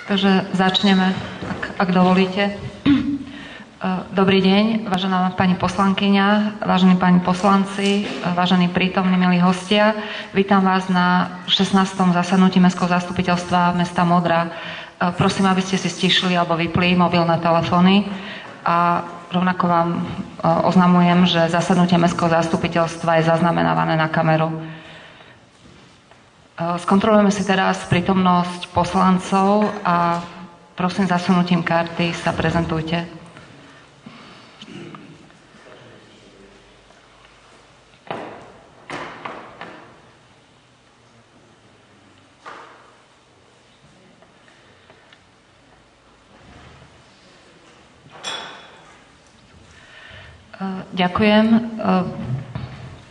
Takže začneme, ak dovolíte. Dobrý deň, vážená pani poslankyňa, vážení páni poslanci, vážení prítomní, milí hostia. Vítam vás na 16. zasadnutí Mestského zastupiteľstva mesta Modra. Prosím, aby ste si stišili alebo vypli mobilné telefóny a rovnako vám oznamujem, že zasadnutie Mestského zastupiteľstva je zaznamenávané na kameru. Skontrolujeme si teraz prítomnosť poslancov a prosím, zasunutím karty sa prezentujte. Ďakujem.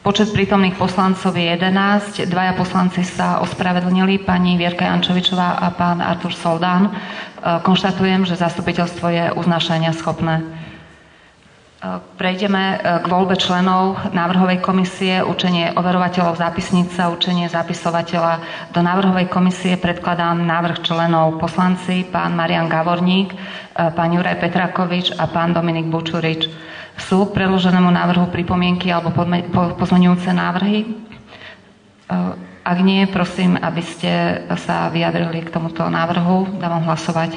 Počet prítomných poslancov je 11. Dvaja poslanci sa ospravedlnili, pani Vierka Jančovičová a pán Artur Soldán. Konštatujem, že zastupiteľstvo je uznášania schopné. Prejdeme k voľbe členov návrhovej komisie, určenie overovateľov zápisnice a určenie zapisovateľa. Do návrhovej komisie predkladám návrh členov poslanci, pán Marian Gavorník, pán Juraj Petrakovič a pán Dominik Bučurič. Sú k predloženému návrhu pripomienky alebo pozmeňujúce návrhy? Ak nie, prosím, aby ste sa vyjadrili k tomuto návrhu. Dávam hlasovať.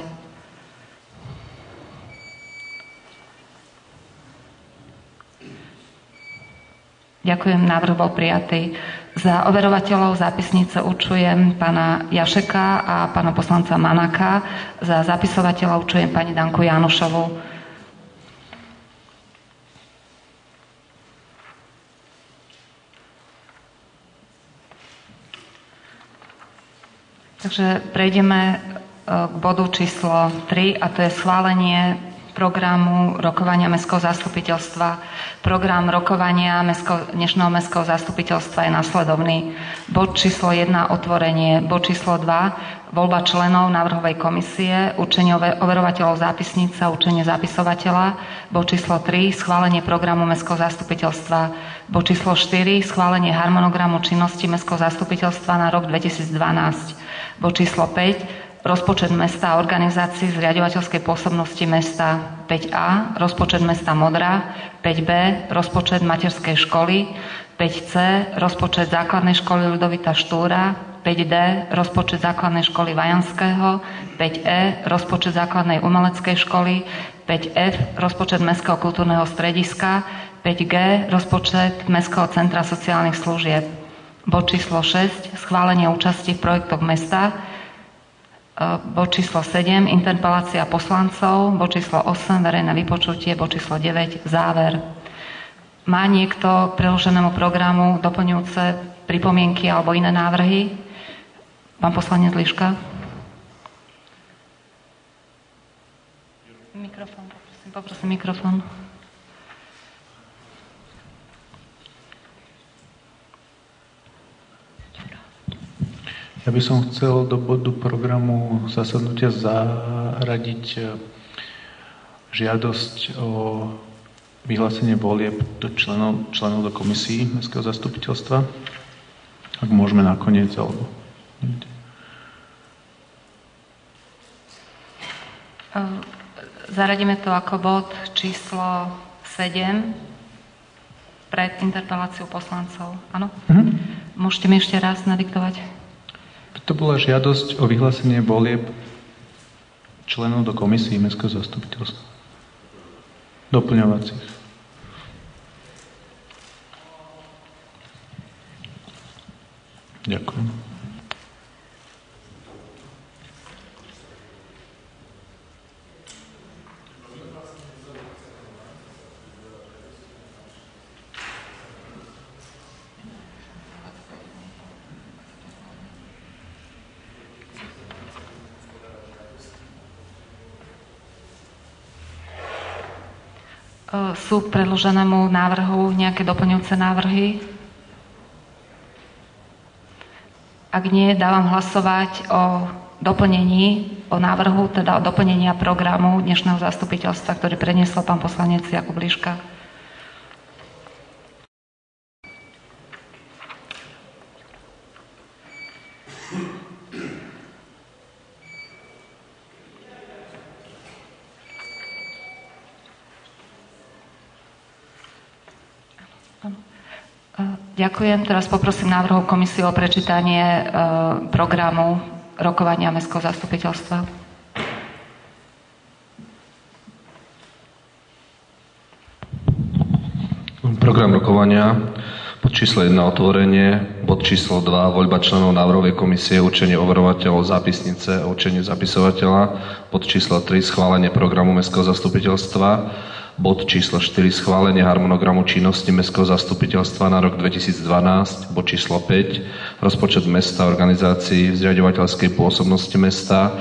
Ďakujem, návrh bol prijatý. Za overovateľov zápisnice určujem pána Jašeka a pána poslanca Manaka. Za zapisovateľa určujem pani Danku Jánošovú. Takže prejdeme k bodu číslo 3 a to je schválenie programu rokovania Mestského zastupiteľstva. Program rokovania dnešného Mestského zastupiteľstva je nasledovný. Bod číslo 1 otvorenie, bod číslo 2 voľba členov návrhovej komisie, určenie overovateľov zápisnice a určenie zapisovateľa, bod číslo 3 schválenie programu Mestského zastupiteľstva, bod číslo 4 schválenie harmonogramu činnosti Mestského zastupiteľstva na rok 2012. Bod číslo 5, rozpočet mesta a organizácií zriaďovateľskej pôsobnosti mesta. 5a, rozpočet mesta Modra. 5b, rozpočet materskej školy. 5c, rozpočet základnej školy Ľudovita Štúra. 5d, rozpočet základnej školy Vajanského. 5e, rozpočet základnej umeleckej školy. 5f, rozpočet Mestského kultúrneho strediska. 5g, rozpočet Mestského centra sociálnych služieb. Bod číslo 6, schválenie účasti v projektoch mesta. Bod číslo 7, interpelácia poslancov. Bod číslo 8, verejné vypočutie. Bod číslo 9, záver. Má niekto k preloženému programu doplňujúce pripomienky alebo iné návrhy? Pán poslanec Liška. Mikrofón, poprosím mikrofón. Ja by som chcel do bodu programu zasadnutia zaradiť žiadosť o vyhlásenie volieb do členov do komisí Mestského zastupiteľstva. Ak môžeme nakoniec, alebo... Zaradíme to ako bod číslo 7 pred interpeláciou poslancov. Áno? Môžete mi ešte raz nadiktovať? To bola žiadosť o vyhlásenie volieb členov do komisí Mestského zastupiteľstva. Doplňovacích. Ďakujem. Sú k predloženému návrhu nejaké doplňujúce návrhy? Ak nie, dávam hlasovať o doplnení, o návrhu, teda o doplnenia programu dnešného zastupiteľstva, ktorý predniesol pán poslanec Jakub Liška. Ďakujem. Teraz poprosím návrhov komisiu o prečítanie programu rokovania Mestského zastupiteľstva. Program rokovania, bod číslo 1 otvorenie, bod číslo 2 voľba členov návrhovej komisie, určenie overovateľov zápisnice a určenie zapisovateľa, bod číslo 3 schválenie programu Mestského zastupiteľstva, bod číslo 4 schválenie harmonogramu činnosti Mestského zastupiteľstva na rok 2012, bod číslo 5 rozpočet mesta, organizácií v zriaďovateľskej pôsobnosti mesta,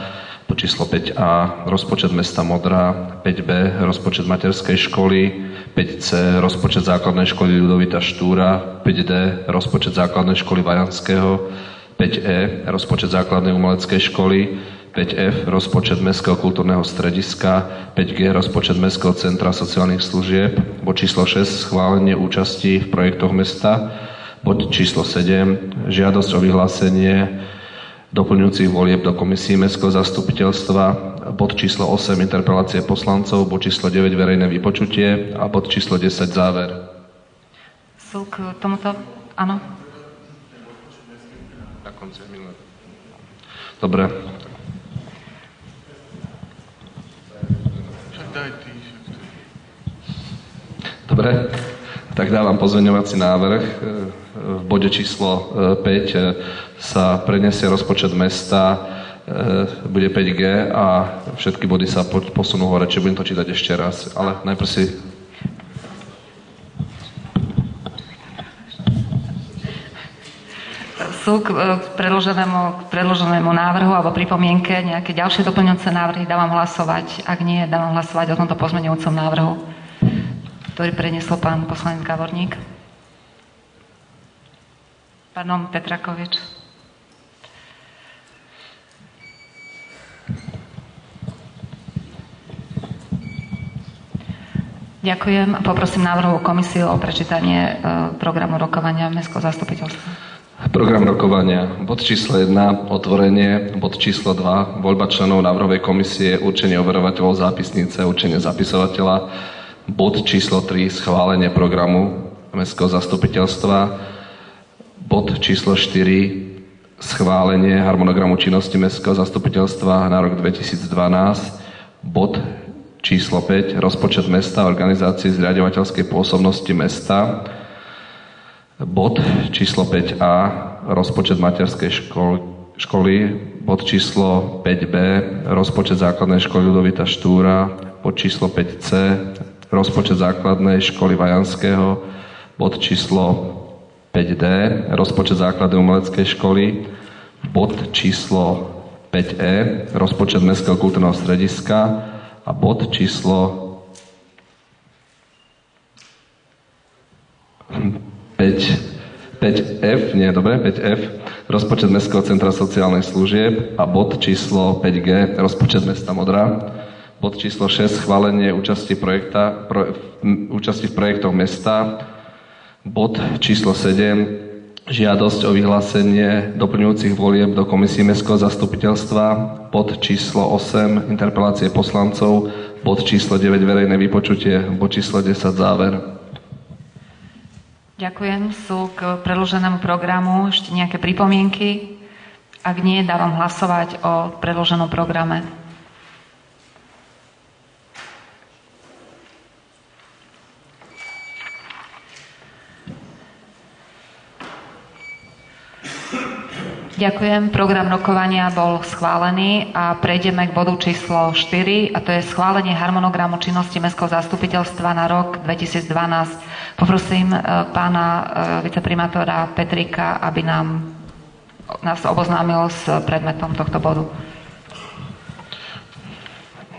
bod číslo 5a rozpočet mesta Modra, 5b rozpočet materskej školy, 5c rozpočet základnej školy Ľudovita Štúra, 5d rozpočet základnej školy Vajanského, 5e rozpočet základnej umeleckej školy, 5f rozpočet Mestského kultúrneho strediska, 5g rozpočet Mestského centra sociálnych služieb, bod číslo 6 schválenie účasti v projektoch mesta, bod číslo 7 žiadosť o vyhlásenie doplňujúcich volieb do komisí Mestského zastupiteľstva, bod číslo 8 interpelácie poslancov, bod číslo 9 verejné vypočutie a bod číslo 10 záver. Sú k tomuto? Áno. Na konci minulé. Dobre. Dobre, tak dávam pozmeňovací návrh. V bode číslo 5 sa preniesie rozpočet mesta, bude 5G a všetky body sa posunú hore, čiže budem to čítať ešte raz, ale najprv si... Sú k predloženému návrhu alebo pripomienke nejaké ďalšie doplňujúce návrhy? Dávam hlasovať. Ak nie, dávam hlasovať o tomto pozmeňujúcom návrhu, ktorý preniesol pán poslanec Gavorník. Pardon, Petrakovič. Ďakujem. Poprosím návrhovú komisiu o prečítanie programu rokovania Mestského zastupiteľstva. Program rokovania. Bod číslo 1 otvorenie, bod číslo 2 voľba členov návrhovej komisie, určenie overovateľov zápisnice, určenie zapisovateľa, bod číslo 3 schválenie programu Mestského zastupiteľstva, bod číslo 4 schválenie harmonogramu činnosti Mestského zastupiteľstva na rok 2012, bod číslo 5 rozpočet mesta, organizácií zriaďovateľskej pôsobnosti mesta, bod číslo 5a rozpočet materskej školy, bod číslo 5b rozpočet základnej školy Ľudovita Štúra, bod číslo 5c rozpočet základnej školy Vajanského, bod číslo 5d rozpočet základnej umeleckej školy, bod číslo 5e rozpočet Mestského kultúrneho strediska a bod číslo 5F rozpočet Mestského centra sociálnych služieb a bod číslo 5G rozpočet mesta Modra, bod číslo 6 schválenie účasti v projektoch mesta, bod číslo 7 žiadosť o vyhlásenie doplňujúcich volieb do komisí Mestského zastupiteľstva, bod číslo 8 interpelácie poslancov, bod číslo 9 verejné vypočutie, bod číslo 10 záver. Ďakujem. Sú k predloženému programu ešte nejaké pripomienky? Ak nie, dávam hlasovať o predloženom programe. Ďakujem. Program rokovania bol schválený a prejdeme k bodu číslo 4 a to je schválenie harmonogramu činnosti Mestského zastupiteľstva na rok 2012. Poprosím pána viceprimátora Petrika, aby nás oboznámil s predmetom tohto bodu.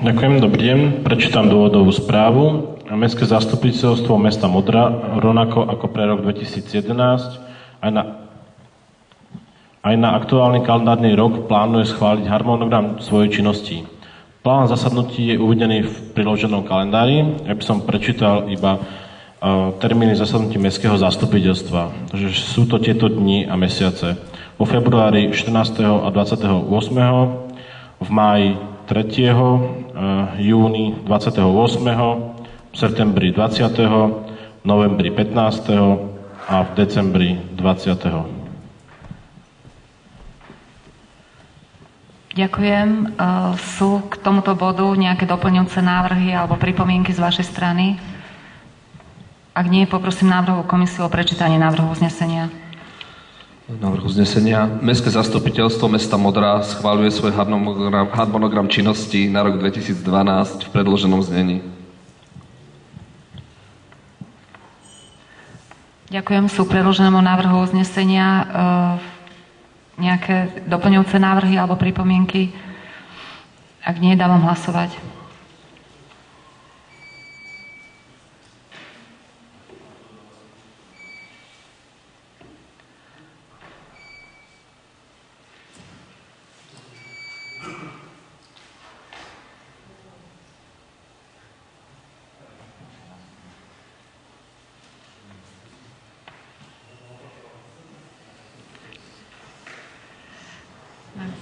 Ďakujem, dobrý deň. Prečítam dôvodovú správu. Mestské zastupiteľstvo mesta Modra, rovnako ako pre rok 2011, aj na aktuálny kalendárny rok plánuje schváliť harmonogram svojej činnosti. Plán zasadnutí je uvedený v priloženom kalendári. Ja by som prečítal iba termíny zasadnutí Mestského zastupiteľstva. Takže sú to tieto dni a mesiace. Vo februári 14. a 28. v máji 3. júni 28. v septembri 20. v v novembri 15. a v decembri 20. Ďakujem. Sú k tomuto bodu nejaké doplňujúce návrhy alebo pripomienky z vašej strany? Ak nie, poprosím návrhovú komisiu o prečítanie návrhu uznesenia. Návrh uznesenia. Mestské zastupiteľstvo mesta Modra schváľuje svoj harmonogram činnosti na rok 2012 v predloženom znení. Ďakujem. Sú k predloženému návrhu uznesenia nejaké doplňujúce návrhy alebo pripomienky? Ak nie, dávam hlasovať.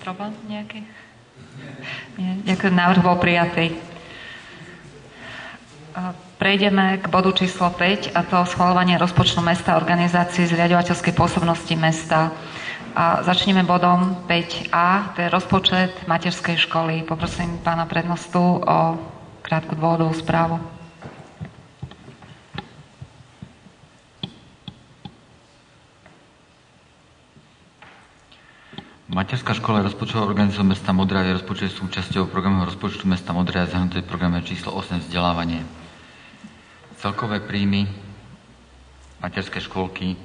Problém nejaký? Nie, ďakujem, návrh bol prijatý. Prejdeme k bodu číslo 5, a to schvaľovanie rozpočtu mesta a organizácií zriaďovateľskej pôsobnosti mesta. A začneme bodom 5a, to je rozpočet materskej školy. Poprosím pána prednostu o krátku dôvodovú správu. Materská škola je rozpočtovou organizáciou mesta Modra, je rozpočet súčasťou programu rozpočtu mesta Modra a zahrnuté v programe číslo 8 vzdelávanie. Celkové príjmy materskej školky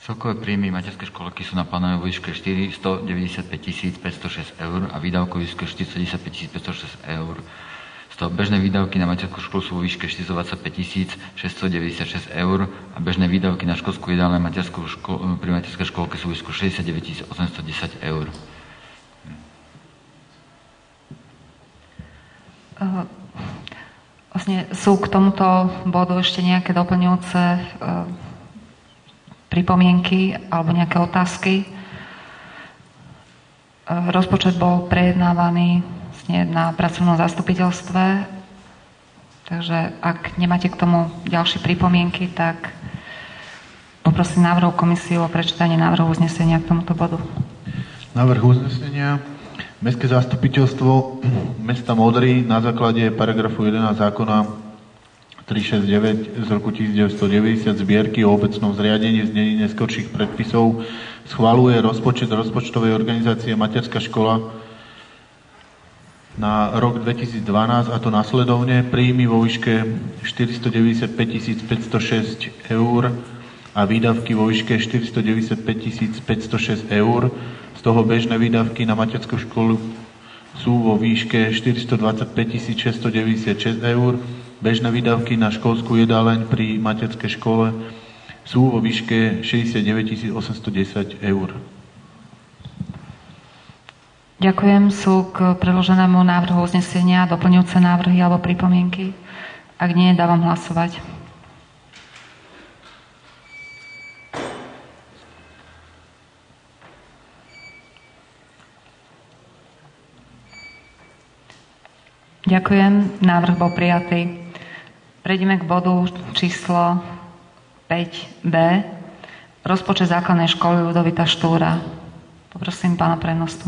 Celkové príjmy materskej školky sú naplánované vo výške 495 506 eur a výdavky vo výške 495 506 eur. Z toho bežné výdavky na materskú školu sú vo výške 425 696 eur a bežné výdavky na školskú jedálne pri materskej školke sú vo výšku 69 810 eur. Vlastne sú k tomuto bodu ešte nejaké doplňujúce pripomienky alebo nejaké otázky. Rozpočet bol prejednávaný na pracovnom zastupiteľstve, takže ak nemáte k tomu ďalšie pripomienky, tak poprosím návrhovú komisiu o prečítanie návrhu uznesenia k tomuto bodu. Návrh uznesenia. Mestské zastupiteľstvo mesta Modry na základe paragrafu 11 zákona 369 z roku 1990 zbierky o obecnom zriadení znení neskorších predpisov schvaľuje rozpočet rozpočtovej organizácie Materská škola na rok 2012, a to nasledovne: príjmy vo výške 495 506 eur a výdavky vo výške 495 506 eur. Z toho bežné výdavky na materskú školu sú vo výške 425 696 eur. Bežné výdavky na školskú jedáleň pri materskej škole sú vo výške 69 810 eur. Ďakujem. Sú k predloženému návrhu uznesenia doplňujúce návrhy alebo pripomienky? Ak nie, dávam hlasovať. Ďakujem. Návrh bol prijatý. Prejdeme k bodu číslo 5b. Rozpočet základnej školy Ľudovita Štúra. Poprosím pána prednostu.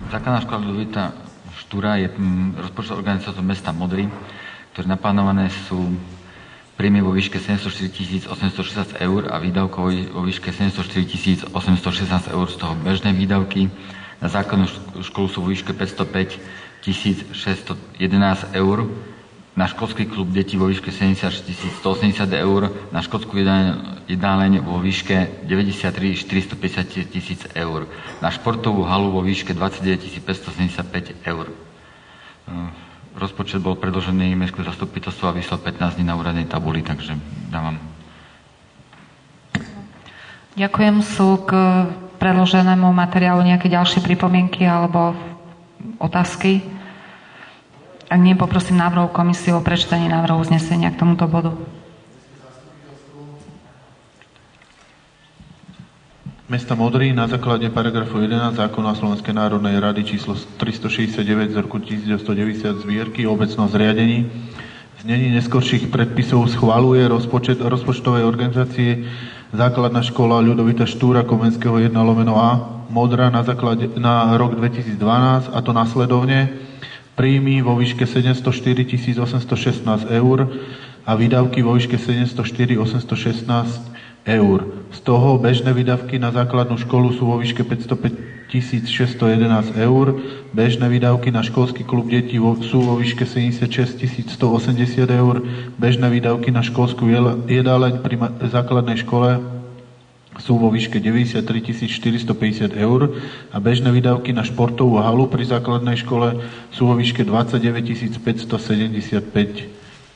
Základná škola Ľudovita Štúra je rozpočtovou organizáciou mesta Modry, ktoré naplánované sú príjmy vo výške 704 816 eur a výdavkov vo výške 704 816 eur. Z toho bežné výdavky na základnú školu sú vo výške 505 611 eur na školský klub detí vo výške 76 180 eur, na školskú jedáleň vo výške 93 450 000 eur, na športovú halu vo výške 29 575 eur. Rozpočet bol predložený Mestské zastupiteľstvo a vyslal 15 dní na úradnej tabuli, takže dávam. Ďakujem. Sú k predloženému materiálu nejaké ďalšie pripomienky alebo otázky? Ak nie, poprosím návrhovú komisiu o prečítanie návrhu uznesenia k tomuto bodu. Mesta Modry na základe paragrafu 11 zákona Slovenskej národnej rady číslo 369 z roku 1990 zbierky o obecnom zriadení v znení neskorších predpisov schvaľuje rozpočet rozpočtovej organizácie Základná škola Ľudovita Štúra Komenského 1/A Modra na rok 2012, a to nasledovne: príjmy vo výške 704 816 eur a výdavky vo výške 704 816 eur. Z toho bežné výdavky na základnú školu sú vo výške 505 611 eur, bežné výdavky na školský klub detí sú vo výške 76 180 eur, bežné výdavky na školskú jedáleň pri základnej škole sú vo výške 93 450 eur a bežné výdavky na športovú halu pri základnej škole sú vo výške 29 575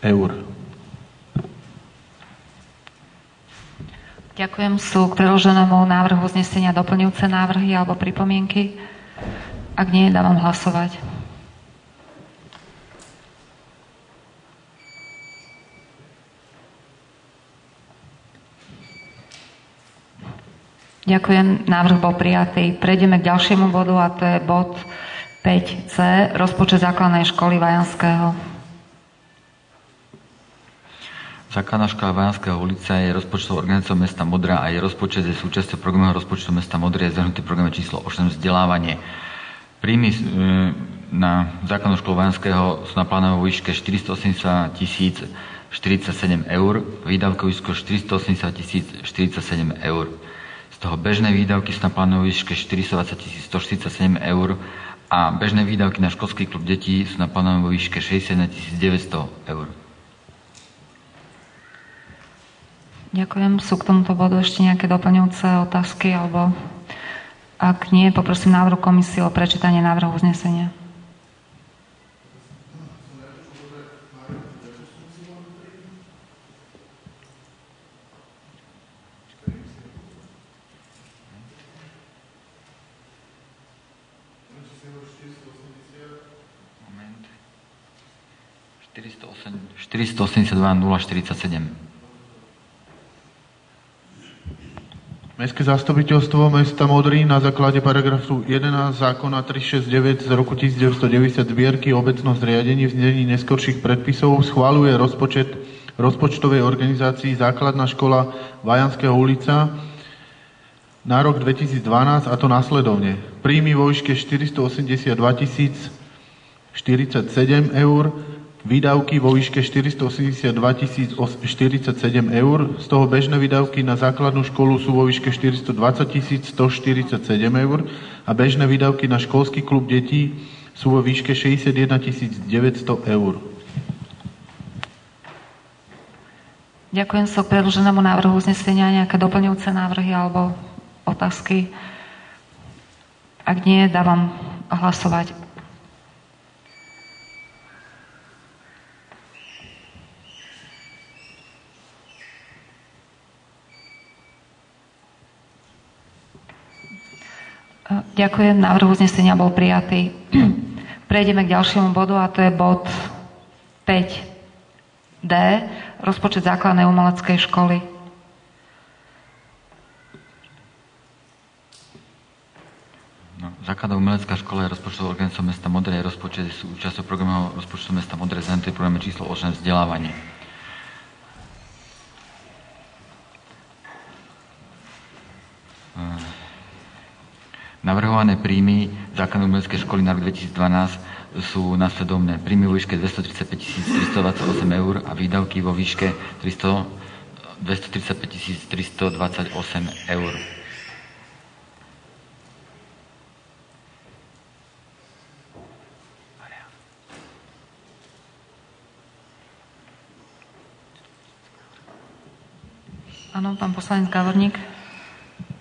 eur. Ďakujem. Sú k predloženému návrhu uznesenia doplňujúce návrhy alebo pripomienky? Ak nie, dávam hlasovať. Ďakujem. Návrh bol prijatý. Prejdeme k ďalšiemu bodu, a to je bod 5c. Rozpočet základnej školy Vajanského. Základná škola Vajanského ulica je rozpočtovou organizáciou mesta Modra a jej rozpočet je súčasťou programového rozpočtu mesta Modra, je zahrnutý v programe číslo 8 vzdelávanie. Príjmy na základnú školu Vajanského sú naplánované vo výške 480 047 eur, výdavky výške 480 047 eur. Z toho bežné výdavky sú naplánované vo výške 420 147 eur a bežné výdavky na školský klub detí sú naplánované vo výške 61 900 eur. Ďakujem. Sú k tomuto bodu ešte nejaké doplňujúce otázky, alebo ak nie, poprosím návrhu komisie o prečítanie návrhu uznesenia. Moment. 482 047. Mestské zastupiteľstvo mesta Modry na základe paragrafu 11 zákona 369 z roku 1990 zbierky o obecnom zriadení v znení neskorších predpisov schvaľuje rozpočet rozpočtovej organizácii Základná škola Vajanského ulica na rok 2012, a to nasledovne: príjmy vo výške 482 047 eur, výdavky vo výške 482 047 eur, z toho bežné výdavky na základnú školu sú vo výške 420 147 eur a bežné výdavky na školský klub detí sú vo výške 61 900 eur. Ďakujem. Sú k predloženému návrhu uznesenia nejaké doplňujúce návrhy alebo otázky? Ak nie, dávam hlasovať. Ďakujem. Návrh uznesenia bol prijatý. Prejdeme k ďalšiemu bodu, a to je bod 5d. Rozpočet základnej umeleckej školy. Základná umelecká škola je rozpočtovou organizáciou mesta Modra, je rozpočet je súčasťou programového rozpočtu mesta Modra, zahrnutý v programe číslo 8 vzdelávanie. Navrhované príjmy základnej umeleckej školy na rok 2012 sú nasledovné: príjmy vo výške 235 328 eur a výdavky vo výške 235 328 eur. Áno, pán poslanec Gavorník.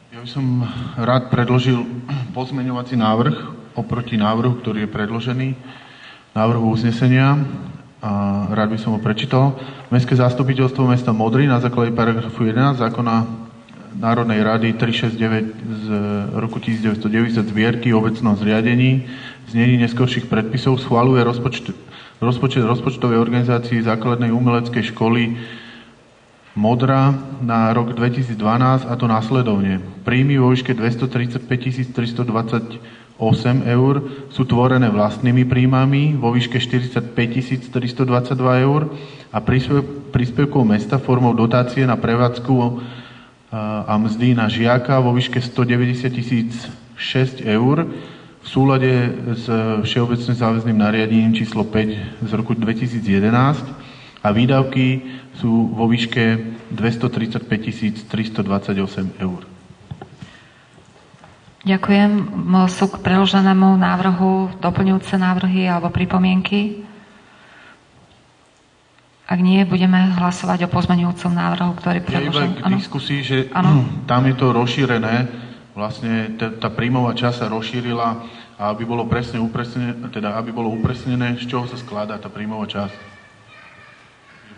Ja by som rád predložil pozmeňovací návrh oproti návrhu, ktorý je predložený, návrhu uznesenia. A rád by som ho prečítal. Mestské zastupiteľstvo mesta Modry na základe paragrafu 11 zákona Národnej rady 369 z roku 1990 zbierky o obecnom zriadení, znení neskorších predpisov schvaľuje rozpočet rozpočtovej organizácii základnej umeleckej školy Modra na rok 2012, a to následovne. Príjmy vo výške 235 328 eur sú tvorené vlastnými príjmami vo výške 45 322 eur a príspevkov mesta formou dotácie na prevádzku a mzdy na žiaka vo výške 190 006 eur v súlade s všeobecným záväzným nariadením číslo 5 z roku 2011 a výdavky sú vo výške 235 328 eur. Ďakujem. Sú k preloženému návrhu doplňujúce návrhy alebo pripomienky? Ak nie, budeme hlasovať o pozmeňujúcom návrhu, ktorý predložen. Ja iba k diskusii, že tam je to rozšírené, vlastne tá príjmová časť sa rozšírila, a aby bolo presne upresnené, z čoho sa skladá tá príjmová časť.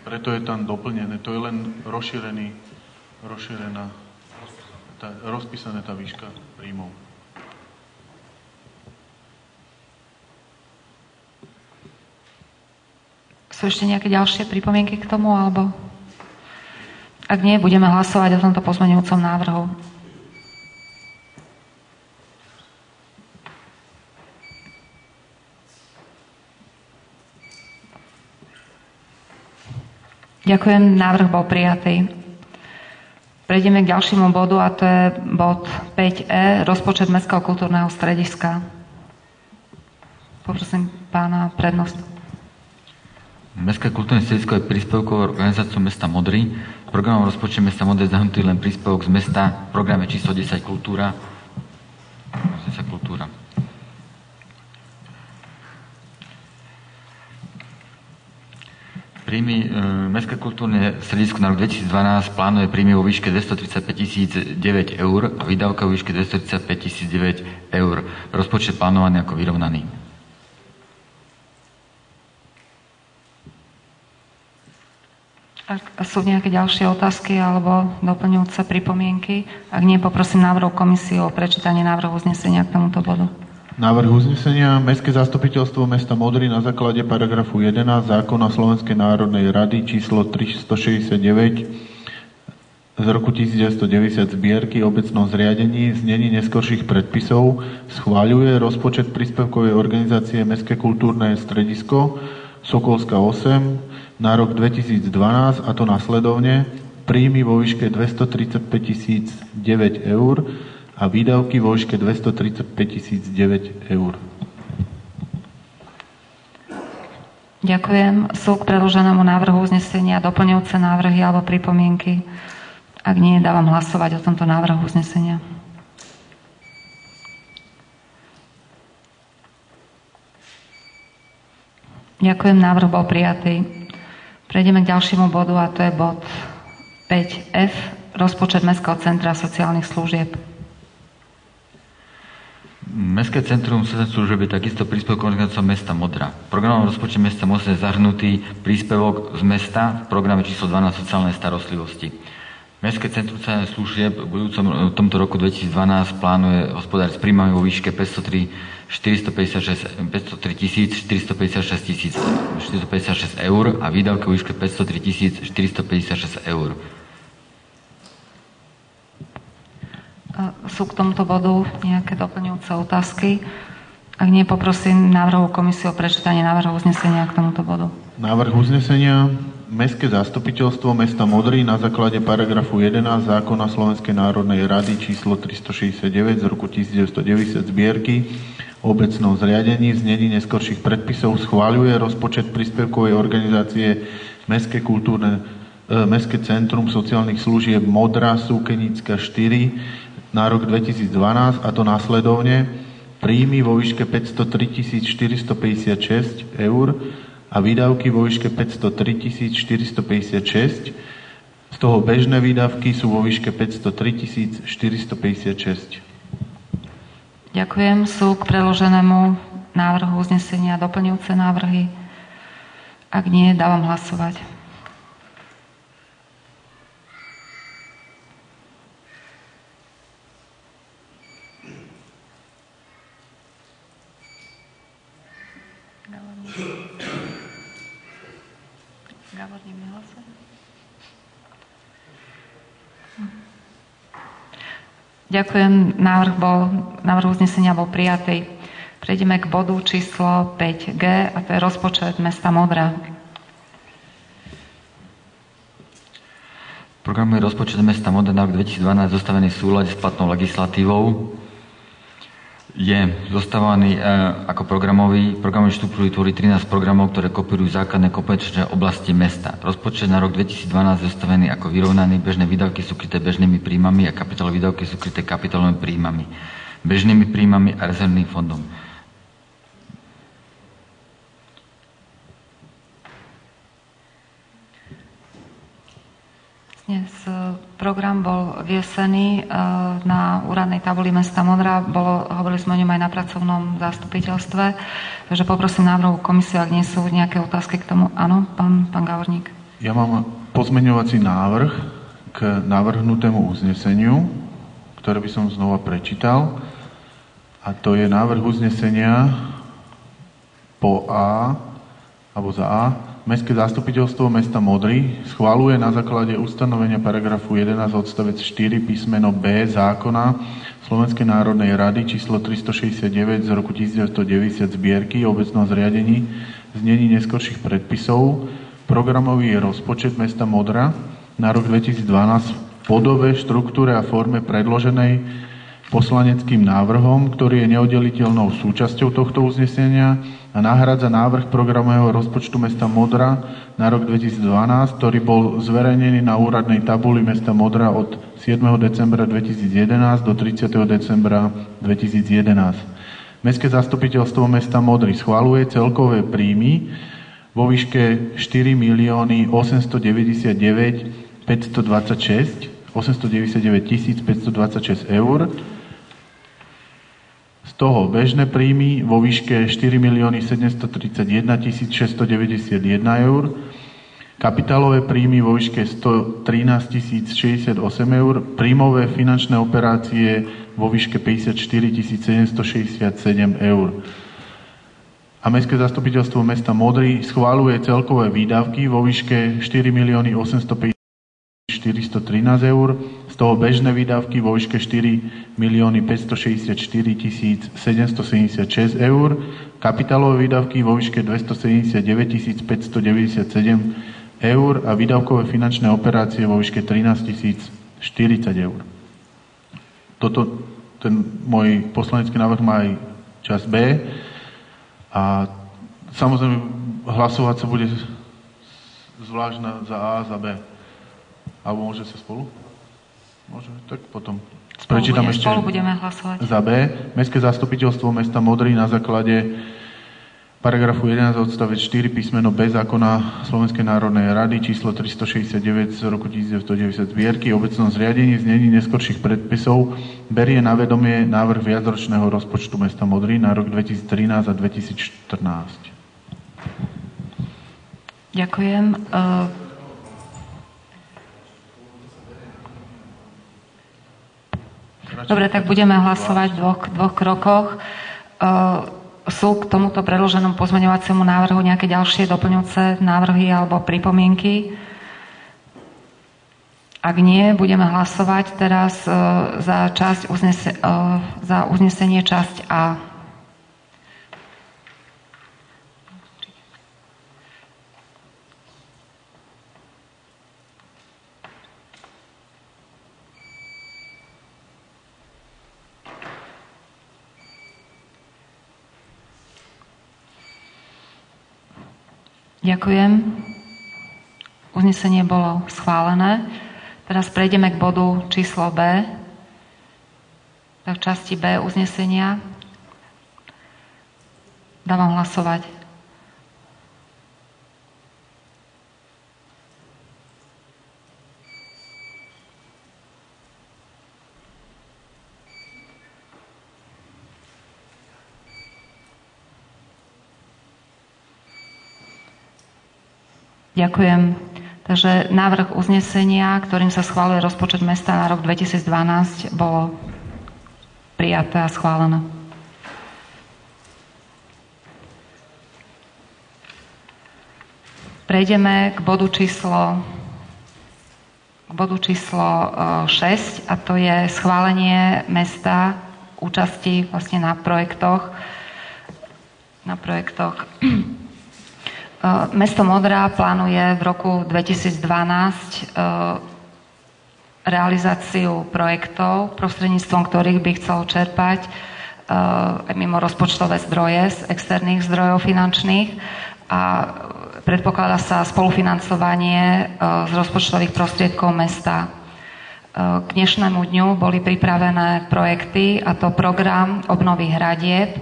Preto je tam doplnené, to je len rozpísaná tá výška príjmov. Sú ešte nejaké ďalšie pripomienky k tomu, alebo ak nie, budeme hlasovať o tomto pozmeňujúcom návrhu. Ďakujem, návrh bol prijatý. Prejdeme k ďalšiemu bodu, a to je bod 5e, rozpočet Mestského kultúrneho strediska. Poprosím pána prednosť. Mestské kultúrne stredisko je príspevkovou organizáciou mesta Modry. V programom rozpočet mesta Modry je zahrnutý len príspevok z mesta v programe číslo 10 Kultúra. Príjmy Mestské kultúrne stredisko na rok 2012 plánuje príjmy vo výške 235 009 eur a výdavka vo výške 235 009 eur. Rozpočet plánovaný ako vyrovnaný. Ak sú nejaké ďalšie otázky alebo doplňujúce pripomienky, ak nie, poprosím návrhu komisie o prečítanie návrhu uznesenia k tomuto bodu. Návrh uznesenia. Mestské zastupiteľstvo mesta Modry na základe paragrafu 11 zákona Slovenskej národnej rady číslo 369 z roku 1990 zbierky o obecnom zriadení znení neskorších predpisov schváľuje rozpočet príspevkovej organizácie Mestské kultúrne stredisko Sokolská 8 na rok 2012, a to nasledovne. Príjmy vo výške 235 009 eur a výdavky vo výške 235 009 eur. Ďakujem. Sú k predloženému návrhu uznesenia doplňujúce návrhy alebo pripomienky? Ak nie, dávam hlasovať o tomto návrhu uznesenia. Ďakujem, návrh bol prijatý. Prejdeme k ďalšiemu bodu, a to je bod 5F, rozpočet Mestského centra sociálnych služieb. Mestské centrum sociálnych služieb je takisto príspevkovou organizáciou mesta Modra. V programom rozpočet mesta Modra je zahrnutý príspevok z mesta v programe číslo 12 sociálnej starostlivosti. Mestské centrum sociálnych služieb v tomto roku 2012 plánuje hospodáriť s príjmami vo výške 503 456 eur a výdavky vo výške 503 456 eur. Sú k tomuto bodu nejaké doplňujúce otázky? Ak nie, poprosím návrhovú komisiu o prečítanie návrhu uznesenia k tomuto bodu. Návrh uznesenia. Mestské zastupiteľstvo mesta Modry na základe paragrafu 11 zákona Slovenskej národnej rady číslo 369 z roku 1990 zbierky o obecnom zriadení v znení neskorších predpisov schváľuje rozpočet príspevkovej organizácie Mestské centrum sociálnych služieb Modra Súkenická 4 na rok 2012, a to následovne. Príjmy vo výške 503 456 eur a výdavky vo výške 503 456 Z toho bežné výdavky sú vo výške 503 456. Ďakujem. Sú k preloženému návrhu uznesenia doplňujúce návrhy? Ak nie, dávam hlasovať. Gáborník nehlasuje? Ďakujem. Návrh uznesenia bol prijatý. Prejdeme k bodu číslo 5G, a to je rozpočet mesta Modra. Programový rozpočet mesta Modra na rok 2012 zostavený v súlade s platnou legislatívou. Je zostavaný ako programový štruktúry tvorí 13 programov, ktoré kopírujú základné kompetenčné oblasti mesta. Rozpočet na rok 2012 zostavený ako vyrovnaný, bežné výdavky sú kryté bežnými príjmami a kapitálové výdavky sú kryté kapitálovými príjmami, bežnými príjmami a rezervným fondom. Dnes program bol viesený na úradnej tabuli mesta Modra. Hovorili sme o ňom aj na pracovnom zastupiteľstve. Takže poprosím návrhovú komisiu, ak nie sú nejaké otázky k tomu. Áno, pán Gáborník. Ja mám pozmeňovací návrh k navrhnutému uzneseniu, ktoré by som znova prečítal. A to je návrh uznesenia po A, alebo za A. Mestské zastupiteľstvo mesta Modry schvaľuje na základe ustanovenia paragrafu 11 odstavec 4 písmeno B zákona Slovenskej národnej rady číslo 369 z roku 1990 zbierky o obecnom zriadení znení neskorších predpisov programový rozpočet mesta Modra na rok 2012 v podobe, štruktúre a forme predloženej poslaneckým návrhom, ktorý je neoddeliteľnou súčasťou tohto uznesenia a nahrádza návrh programového rozpočtu mesta Modra na rok 2012, ktorý bol zverejnený na úradnej tabuli mesta Modra od 7. decembra 2011 do 30. decembra 2011. Mestské zastupiteľstvo mesta Modry schvaľuje celkové príjmy vo výške 4 899 526 eur. Z toho bežné príjmy vo výške 4 731 691 eur, kapitálové príjmy vo výške 113 068 eur, príjmové finančné operácie vo výške 54 767 eur. A Mestské zastupiteľstvo mesta Modry schvaľuje celkové výdavky vo výške 4 850 413 eur, z toho bežné výdavky vo výške 4 564 776 eur, kapitálové výdavky vo výške 279 597 eur a výdavkové finančné operácie vo výške 13 040 eur. Ten môj poslanecký návrh má aj časť B a samozrejme hlasovať sa bude zvlášť za A a za B. Alebo môže sa spolu? Môže, tak potom. Prečítam ešte spolu budeme hlasovať. Za B. Mestské zastupiteľstvo mesta Modry na základe paragrafu 11 odstavec 4 písmeno B zákona Slovenskej národnej rady číslo 369 z roku 1990 zbierky o obecnom zriadení znení neskorších predpisov berie na vedomie návrh viacročného rozpočtu mesta Modry na rok 2013 a 2014. Ďakujem. Dobre, tak budeme hlasovať v dvoch krokoch. Sú k tomuto predloženom pozmeňovaciemu návrhu nejaké ďalšie doplňujúce návrhy alebo pripomienky? Ak nie, budeme hlasovať teraz za uznesenie časť A. Ďakujem. Uznesenie bolo schválené. Teraz prejdeme k bodu číslo B. Tak v časti B uznesenia dávam hlasovať. Ďakujem. Takže návrh uznesenia, ktorým sa schvaľuje rozpočet mesta na rok 2012, bolo prijaté a schválené. Prejdeme k bodu číslo 6, a to je schválenie mesta účasti vlastne na projektoch. Mesto Modra plánuje v roku 2012 realizáciu projektov, prostredníctvom ktorých by chcel čerpať mimo rozpočtové zdroje z externých zdrojov finančných a predpokladá sa spolufinancovanie z rozpočtových prostriedkov mesta. K dnešnému dňu boli pripravené projekty, a to program obnovy hradieb,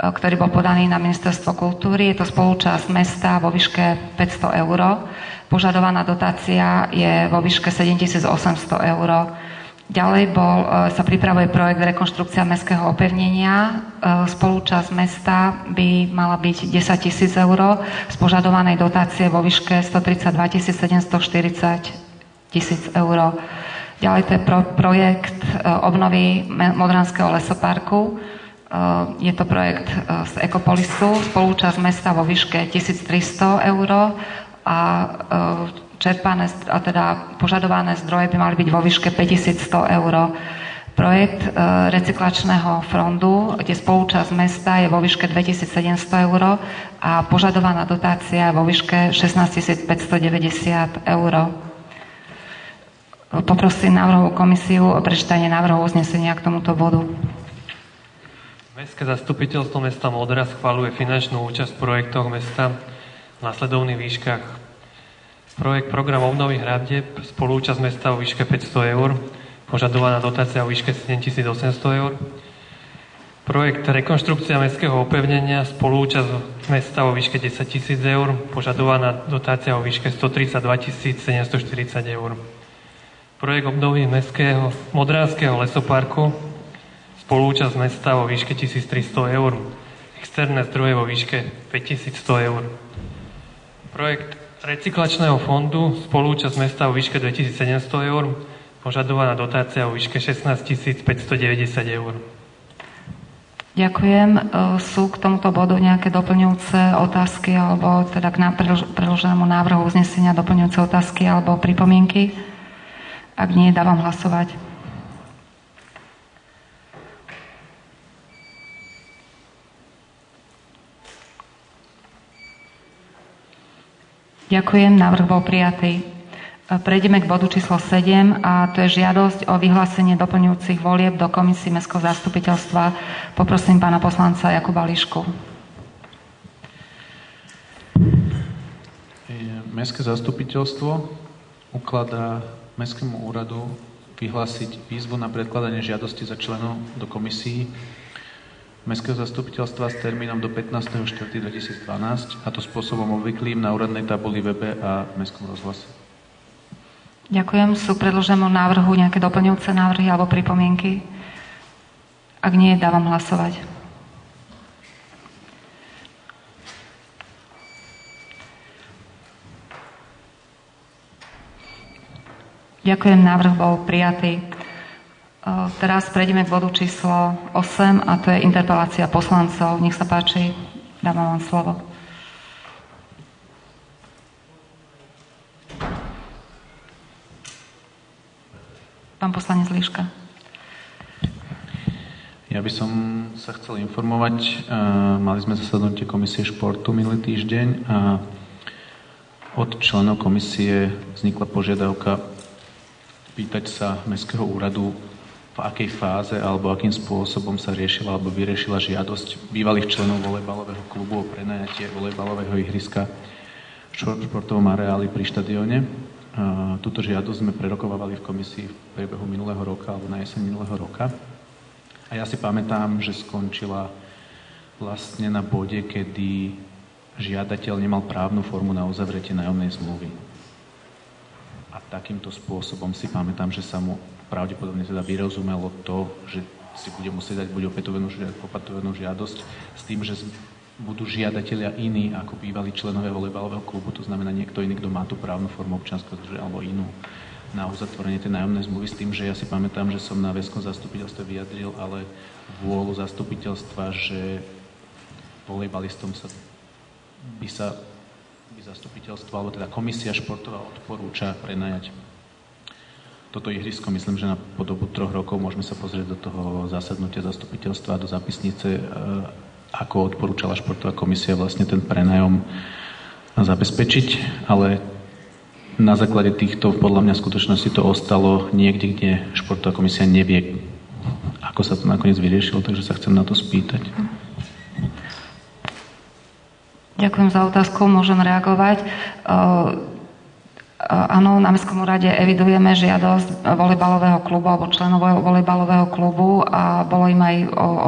ktorý bol podaný na Ministerstvo kultúry. Je to spolúčasť mesta vo výške 500 eur. Požadovaná dotácia je vo výške 7800 eur. Ďalej sa pripravuje projekt rekonštrukcia mestského opevnenia. Spolúčasť mesta by mala byť 10 000 eur z požadovanej dotácie vo výške 132 740 000 eur. Ďalej to je projekt obnovy Modranského lesoparku. Je to projekt z Ekopolisu, spolúčasť mesta vo výške 1300 eur a požadované zdroje by mali byť vo výške 5100 eur. Projekt recyklačného fondu, kde spolúčasť mesta je vo výške 2700 eur a požadovaná dotácia je vo výške 16 590 eur. Poprosím návrhovú komisiu o prečítanie návrhu uznesenia k tomuto bodu. Mestské zastupiteľstvo mesta Modra schvaľuje finančnú účasť v projektoch mesta v nasledovných výškach. Projekt program obnovy hradieb, spolúčasť mesta vo výške 500 eur, požadovaná dotácia vo výške 7800 eur. Projekt rekonštrukcia mestského opevnenia, spolúčasť mesta vo výške 10 000 eur, požadovaná dotácia vo výške 132 740 eur. Projekt obnovy Modranského lesoparku, spolúčasť mesta vo výške 1300 eur, externé zdroje vo výške 5100 eur. Projekt recyklačného fondu, spolúčasť mesta vo výške 2700 eur, požadovaná dotácia vo výške 16 590 eur. Ďakujem. Sú k tomuto bodu nejaké doplňujúce otázky alebo teda k predloženému návrhu uznesenia doplňujúce otázky alebo pripomienky? Ak nie, dávam hlasovať. Ďakujem, návrh bol prijatý. Prejdeme k bodu číslo 7 a to je žiadosť o vyhlásenie doplňujúcich volieb do komisie Mestského zastupiteľstva. Poprosím pána poslanca Jakuba Lišku. Mestské zastupiteľstvo ukladá Mestskému úradu vyhlásiť výzvu na predkladanie žiadosti za členov do komisí Mestského zastupiteľstva s termínom do 15.4.2012 a to spôsobom obvyklým na úradnej tabuli webe a v Mestskom rozhlase. Ďakujem. Sú k predloženému návrhu nejaké doplňujúce návrhy alebo pripomienky? Ak nie, dávam hlasovať. Ďakujem, návrh bol prijatý. Teraz prejdeme k bodu číslo 8 a to je interpelácia poslancov. Nech sa páči, dávam vám slovo. Pán poslanec Liška. Ja by som sa chcel informovať, mali sme zasadnutie komisie športu minulý týždeň a od členov komisie vznikla požiadavka pýtať sa Mestského úradu, v akej fáze alebo akým spôsobom sa riešila alebo vyriešila žiadosť bývalých členov volejbalového klubu o prenajatie volejbalového ihriska v športovom areáli pri štadióne. Túto žiadosť sme prerokovávali v komisii v priebehu minulého roka alebo na jeseň minulého roka. A ja si pamätám, že skončila vlastne na bode, kedy žiadateľ nemal právnu formu na uzavretie nájomnej zmluvy. A takýmto spôsobom si pamätám, že sa mu pravdepodobne teda vyrozumelo to, že si bude musieť dať buď opätovnú žiadosť s tým, že budú žiadatelia iní ako bývalí členovia volejbalového klubu, to znamená niekto iný, kto má tú právnu formu občianskeho združenia alebo inú na uzatvorenie tej nájomnej zmluvy, s tým, že ja si pamätám, že som na Mestskom zastupiteľstve vyjadril ale vôľu zastupiteľstva, že volejbalistom by zastupiteľstvo, alebo teda komisia športová odporúča prenajať toto ihrisko. Myslím, že na podobu 3 rokov môžeme sa pozrieť do toho zasadnutia zastupiteľstva, do zápisnice, ako odporúčala športová komisia vlastne ten prenajom zabezpečiť, ale na základe týchto, podľa mňa v skutočnosti to ostalo niekde, kde športová komisia nevie, ako sa to nakoniec vyriešilo, takže sa chcem na to spýtať. Ďakujem za otázku, môžem reagovať. Áno, na Mestskom úrade evidujeme žiadosť volejbalového klubu alebo členov volejbalového klubu a bolo im aj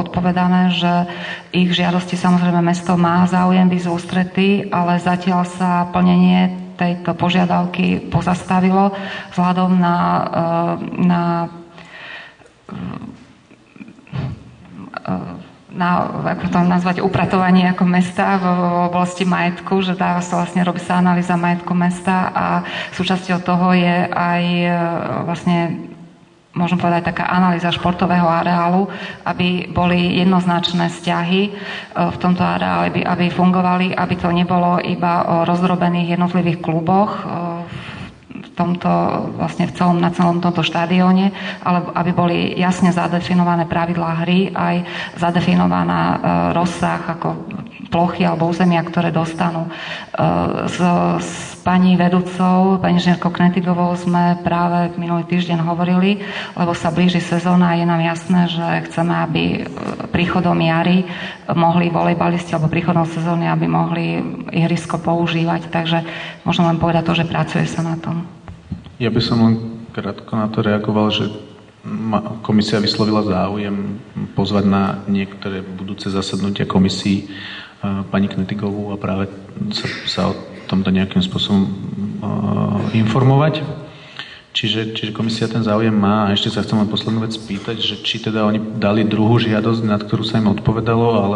odpovedané, že ich žiadosti samozrejme mesto má záujem byť z ústrety, ale zatiaľ sa plnenie tejto požiadavky pozastavilo vzhľadom na ako to nazvať, upratovanie ako mesta v oblasti majetku, že dáva sa vlastne, robí sa analýza majetku mesta a súčasťou toho je aj vlastne, môžem povedať, taká analýza športového areálu, aby boli jednoznačné vzťahy v tomto areále, aby fungovali, aby to nebolo iba o rozdrobených jednotlivých kluboch tomto, vlastne na celom tomto štadióne, ale aby boli jasne zadefinované pravidlá hry, aj zadefinovaná rozsah ako plochy alebo územia, ktoré dostanú. S pani vedúcou, pani inžinierkou Knetigovou sme práve minulý týždeň hovorili, lebo sa blíži sezóna a je nám jasné, že chceme, aby príchodom jary mohli volejbalisti alebo príchodom sezóny, aby mohli ihrisko používať. Takže môžem len povedať to, že pracuje sa na tom. Ja by som len krátko na to reagoval, že komisia vyslovila záujem pozvať na niektoré budúce zasadnutia komisí pani Knetigovú a práve sa o tomto nejakým spôsobom informovať. Čiže komisia ten záujem má a ešte sa chcem len poslednú vec spýtať, že či teda oni dali druhú žiadosť, nad ktorú sa im odpovedalo,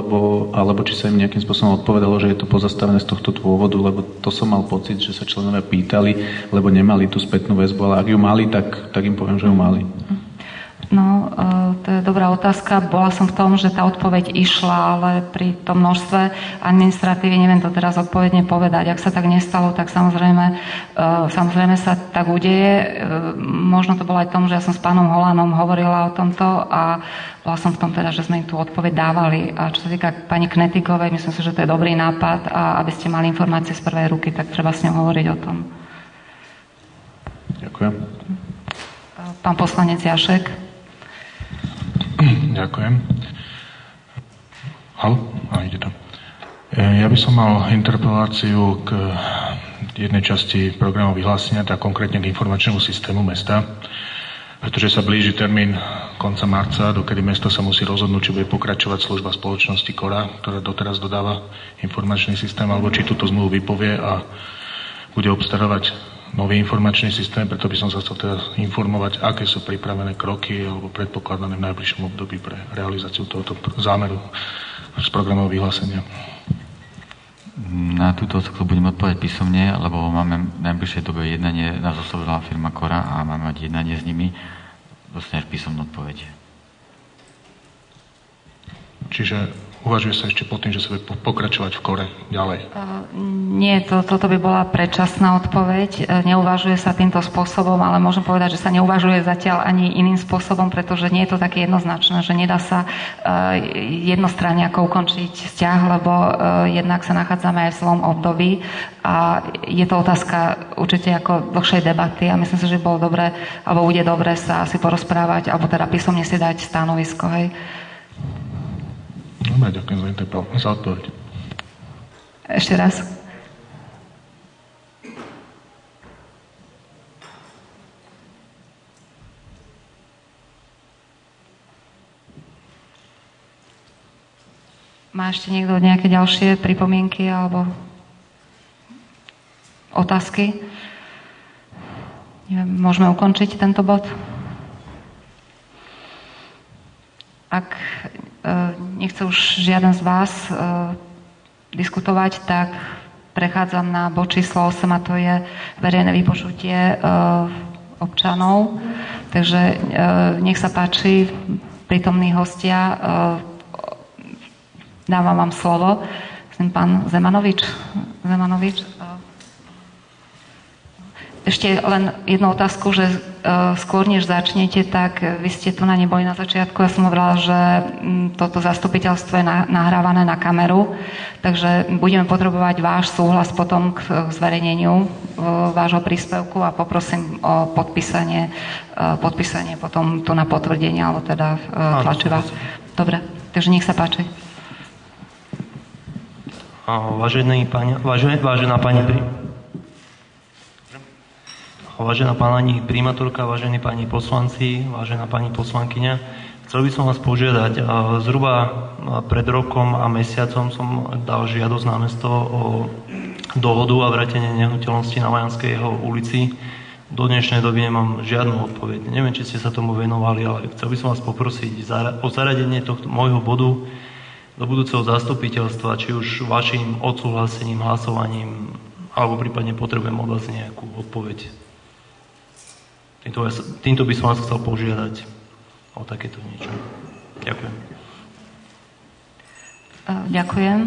alebo či sa im nejakým spôsobom odpovedalo, že je to pozastavené z tohto dôvodu, lebo to som mal pocit, že sa členovia pýtali, lebo nemali tú spätnú väzbu, ale ak ju mali, tak im poviem, že ju mali. No, to je dobrá otázka. Bola som v tom, že tá odpoveď išla, ale pri tom množstve administratívy neviem to teraz odpovedne povedať. Ak sa tak nestalo, tak samozrejme sa tak udeje. Možno to bolo aj tomu, že ja som s pánom Holanom hovorila o tomto a bola som v tom teda, že sme im tú odpoveď dávali. A čo sa týka pani Knetigovej, myslím si, že to je dobrý nápad a aby ste mali informácie z prvej ruky, tak treba s ňou hovoriť o tom. Ďakujem. Pán poslanec Jašek. Ďakujem. Ide to. Ja by som mal interpeláciu k jednej časti programu vyhlásenia, tak konkrétne k informačnému systému mesta, pretože sa blíži termín konca marca, dokedy mesto sa musí rozhodnúť, či bude pokračovať služba spoločnosti Kora, ktorá doteraz dodáva informačný systém, alebo či túto zmluvu vypovie a bude obstarávať nový informačný systém, preto by som sa chcel teda informovať, aké sú pripravené kroky alebo predpokladané v najbližšom období pre realizáciu tohoto zámeru z programového vyhlásenia. Na túto otázku budem odpovedať písomne, lebo máme v najbližšej dobe jednanie, nás oslovila firma Kora a máme mať jednanie s nimi. Dostaneš písomnú odpoveď. Čiže uvažuje sa ešte pod tým, že sa bude pokračovať v Kore ďalej? Nie, toto by bola predčasná odpoveď. Neuvažuje sa týmto spôsobom, ale môžem povedať, že sa neuvažuje zatiaľ ani iným spôsobom, pretože nie je to také jednoznačné, že nedá sa jednostranne ako ukončiť vzťah, lebo jednak sa nachádzame aj v zlom období a je to otázka určite ako dlhšej debaty a myslím si, že bolo dobre, alebo bude dobre sa asi porozprávať, alebo teda písomne si dať stanovisko, hej. Dobre, ďakujem za odpoveď. Ešte raz. Má ešte niekto nejaké ďalšie pripomienky alebo otázky? Môžeme ukončiť tento bod? Ak nechce už žiaden z vás diskutovať, tak prechádzam na bod číslo 8 a to je verejné vypočutie občanov. Takže nech sa páči, prítomní hostia, dávam vám slovo. Pán Zemanovič. Ešte len jednu otázku, že skôr než začnete, tak vy ste tu neboli na začiatku. Ja som hovorila, že toto zastupiteľstvo je nahrávané na kameru, takže budeme potrebovať váš súhlas potom k zverejneniu vášho príspevku a poprosím o podpísanie potom tu na potvrdenie, alebo teda tlačiva. Dobre, takže nech sa páči. Vážená pani primátorka, vážení pani poslanci, vážená pani poslankyňa, chcel by som vás požiadať. Zhruba pred rokom a mesiacom som dal žiadosť na mesto o dohodu a vrátenie nehnuteľnosti na Vajanského ulici. Do dnešnej doby nemám žiadnu odpoveď. Neviem, či ste sa tomu venovali, ale chcel by som vás poprosiť o zaradenie tohto môjho bodu do budúceho zastupiteľstva, či už vašim odsúhlasením, hlasovaním, alebo prípadne potrebujem od vás nejakú odpoveď. Týmto by som vás chcel požiadať o takéto niečo. Ďakujem. Ďakujem.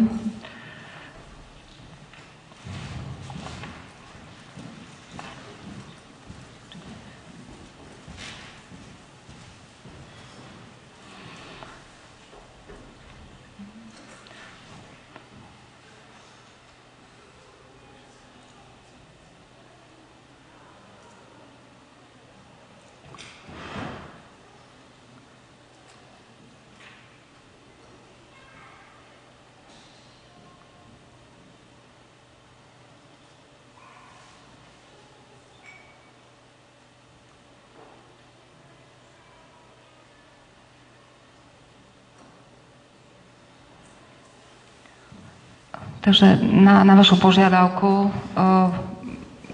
Takže na vašu požiadavku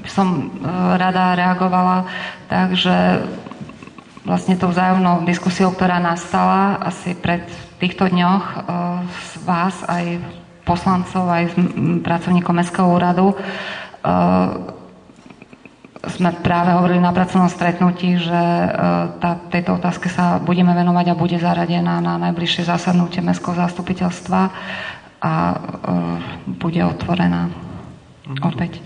som rada reagovala, takže vlastne tou vzájomnou diskusiou, ktorá nastala asi pred týchto dňoch z vás, aj poslancov, aj pracovníkov Mestského úradu, sme práve hovorili na pracovnom stretnutí, že tejto otázke sa budeme venovať a bude zaradená na najbližšie zasadnutie Mestského zastupiteľstva a bude otvorená opäť.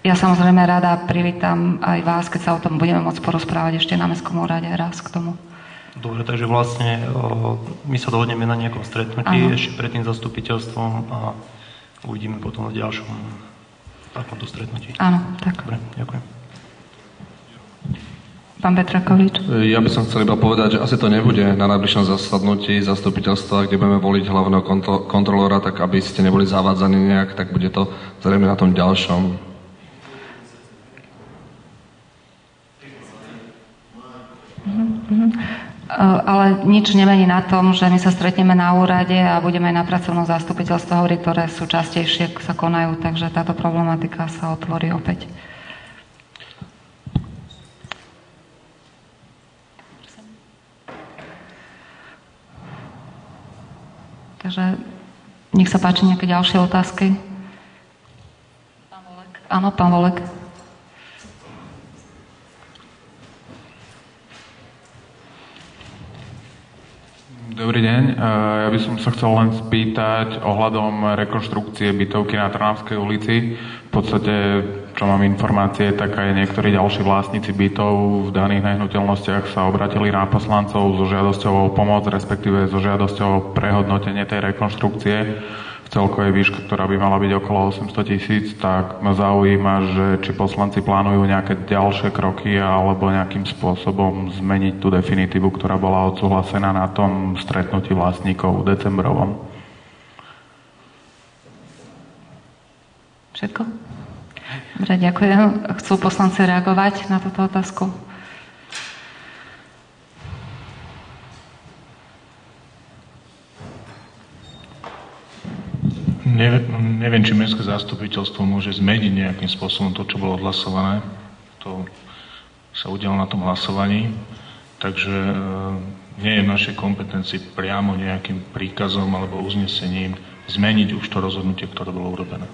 Ja samozrejme rada privítam aj vás, keď sa o tom budeme môcť porozprávať ešte na Mestskom úrade raz k tomu. Dobre, takže vlastne my sa dohodneme na nejakom stretnutí ešte pred tým zastupiteľstvom a uvidíme potom na ďalšom takomto stretnutí. Áno, tak. Dobre, ďakujem. Pán Petrakovič. Ja by som chcel iba povedať, že asi to nebude na najbližšom zasadnutí zastupiteľstva, kde budeme voliť hlavného kontrolóra, tak aby ste neboli zavádzaní nejak, tak bude to zrejme na tom ďalšom. Ale nič nemení na tom, že my sa stretneme na úrade a budeme aj na pracovnom zastupiteľstve hovoriť, ktoré sú častejšie sa konajú, takže táto problematika sa otvorí opäť. Takže nech sa páči nejaké ďalšie otázky. Pán Volek. Áno, pán Volek. Dobrý deň. Ja by som sa chcel len spýtať ohľadom rekonštrukcie bytovky na Trnavskej ulici. V podstate, čo mám informácie, tak aj niektorí ďalší vlastníci bytov v daných nehnuteľnostiach sa obratili na poslancov so žiadosťou o pomoc, respektíve so žiadosťou o prehodnotenie tej rekonštrukcie v celkovej výške, ktorá by mala byť okolo 800 000, tak ma zaujíma, že či poslanci plánujú nejaké ďalšie kroky alebo nejakým spôsobom zmeniť tú definitívu, ktorá bola odsúhlasená na tom stretnutí vlastníkov decembrovom. Všetko? Dobre, ďakujem. Chcú poslanci reagovať na túto otázku? Neviem, či mestské zastupiteľstvo môže zmeniť nejakým spôsobom to, čo bolo odhlasované. To sa udialo na tom hlasovaní. Takže nie je v našej kompetencii priamo nejakým príkazom alebo uznesením zmeniť už to rozhodnutie, ktoré bolo urobené.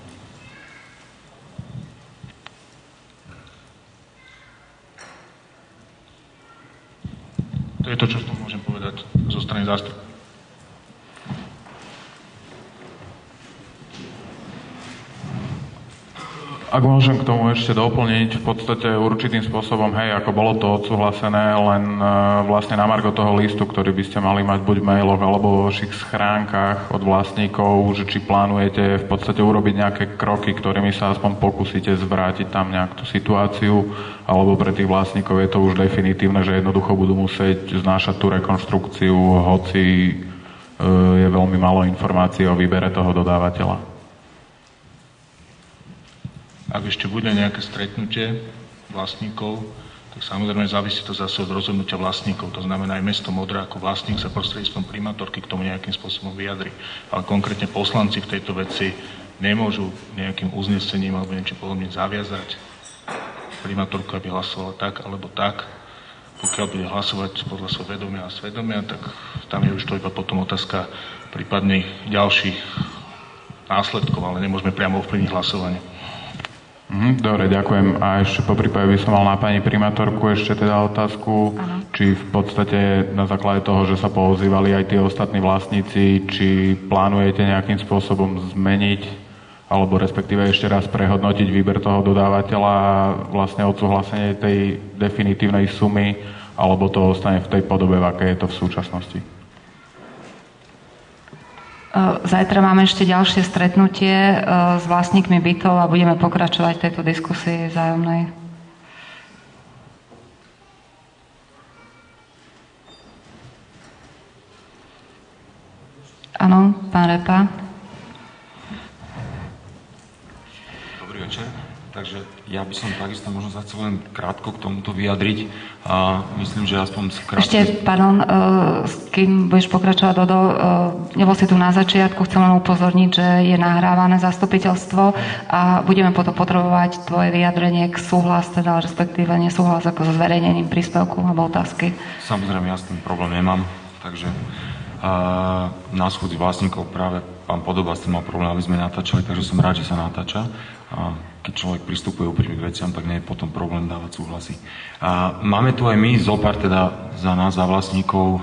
To je to, čo môžem povedať zo strany zástupcov. Ak môžem k tomu ešte doplniť, v podstate určitým spôsobom, hej, ako bolo to odsúhlasené, len vlastne na margo toho listu, ktorý by ste mali mať buď v mailoch alebo vo vašich schránkach od vlastníkov, že či plánujete v podstate urobiť nejaké kroky, ktorými sa aspoň pokúsite zvrátiť tam nejak tú situáciu, alebo pre tých vlastníkov je to už definitívne, že jednoducho budú musieť znášať tú rekonštrukciu, hoci je veľmi málo informácií o výbere toho dodávateľa. Ak ešte bude nejaké stretnutie vlastníkov, tak samozrejme závisí to zase od rozhodnutia vlastníkov. To znamená, aj mesto Modra ako vlastník sa prostredníctvom primátorky k tomu nejakým spôsobom vyjadri. Ale konkrétne poslanci v tejto veci nemôžu nejakým uznesením alebo niečo podobne zaviazať primátorku, aby hlasovala tak alebo tak. Pokiaľ bude hlasovať podľa svojho vedomia a svedomia, tak tam je už to iba potom otázka prípadných ďalších následkov, ale nemôžeme priamo ovplyvniť hlasovanie. Dobre, ďakujem. A ešte po prípade by som mal na pani primátorku ešte teda otázku, či v podstate na základe toho, že sa poozývali aj tí ostatní vlastníci, či plánujete nejakým spôsobom zmeniť alebo respektíve ešte raz prehodnotiť výber toho dodávateľa a vlastne odsúhlasenie tej definitívnej sumy, alebo to ostane v tej podobe, v akej je to v súčasnosti? Zajtra máme ešte ďalšie stretnutie s vlastníkmi bytov a budeme pokračovať v tejto diskusii vzájomnej. Áno, pán Repa. Dobrý večer. Takže ja by som takisto možno sa chcel len krátko k tomuto vyjadriť a myslím, že aspoň krátko... Ešte, pardon, kým budeš pokračovať, Dodo, nebol si tu na začiatku, chcem len upozorniť, že je nahrávané zastupiteľstvo a budeme potom potrebovať tvoje vyjadrenie k súhlas, teda respektíve nesúhlas ako so zverejnením príspevku alebo otázky. Samozrejme, ja s tým problém nemám, takže na schôdzi vlastníkov práve pán Podoba s tým mal problém, aby sme natáčali, takže som rád, že sa natáča. Keď človek pristupuje úprimne k veciam, tak nie je potom problém dávať súhlasy. Máme tu aj my zopár teda za nás, za vlastníkov,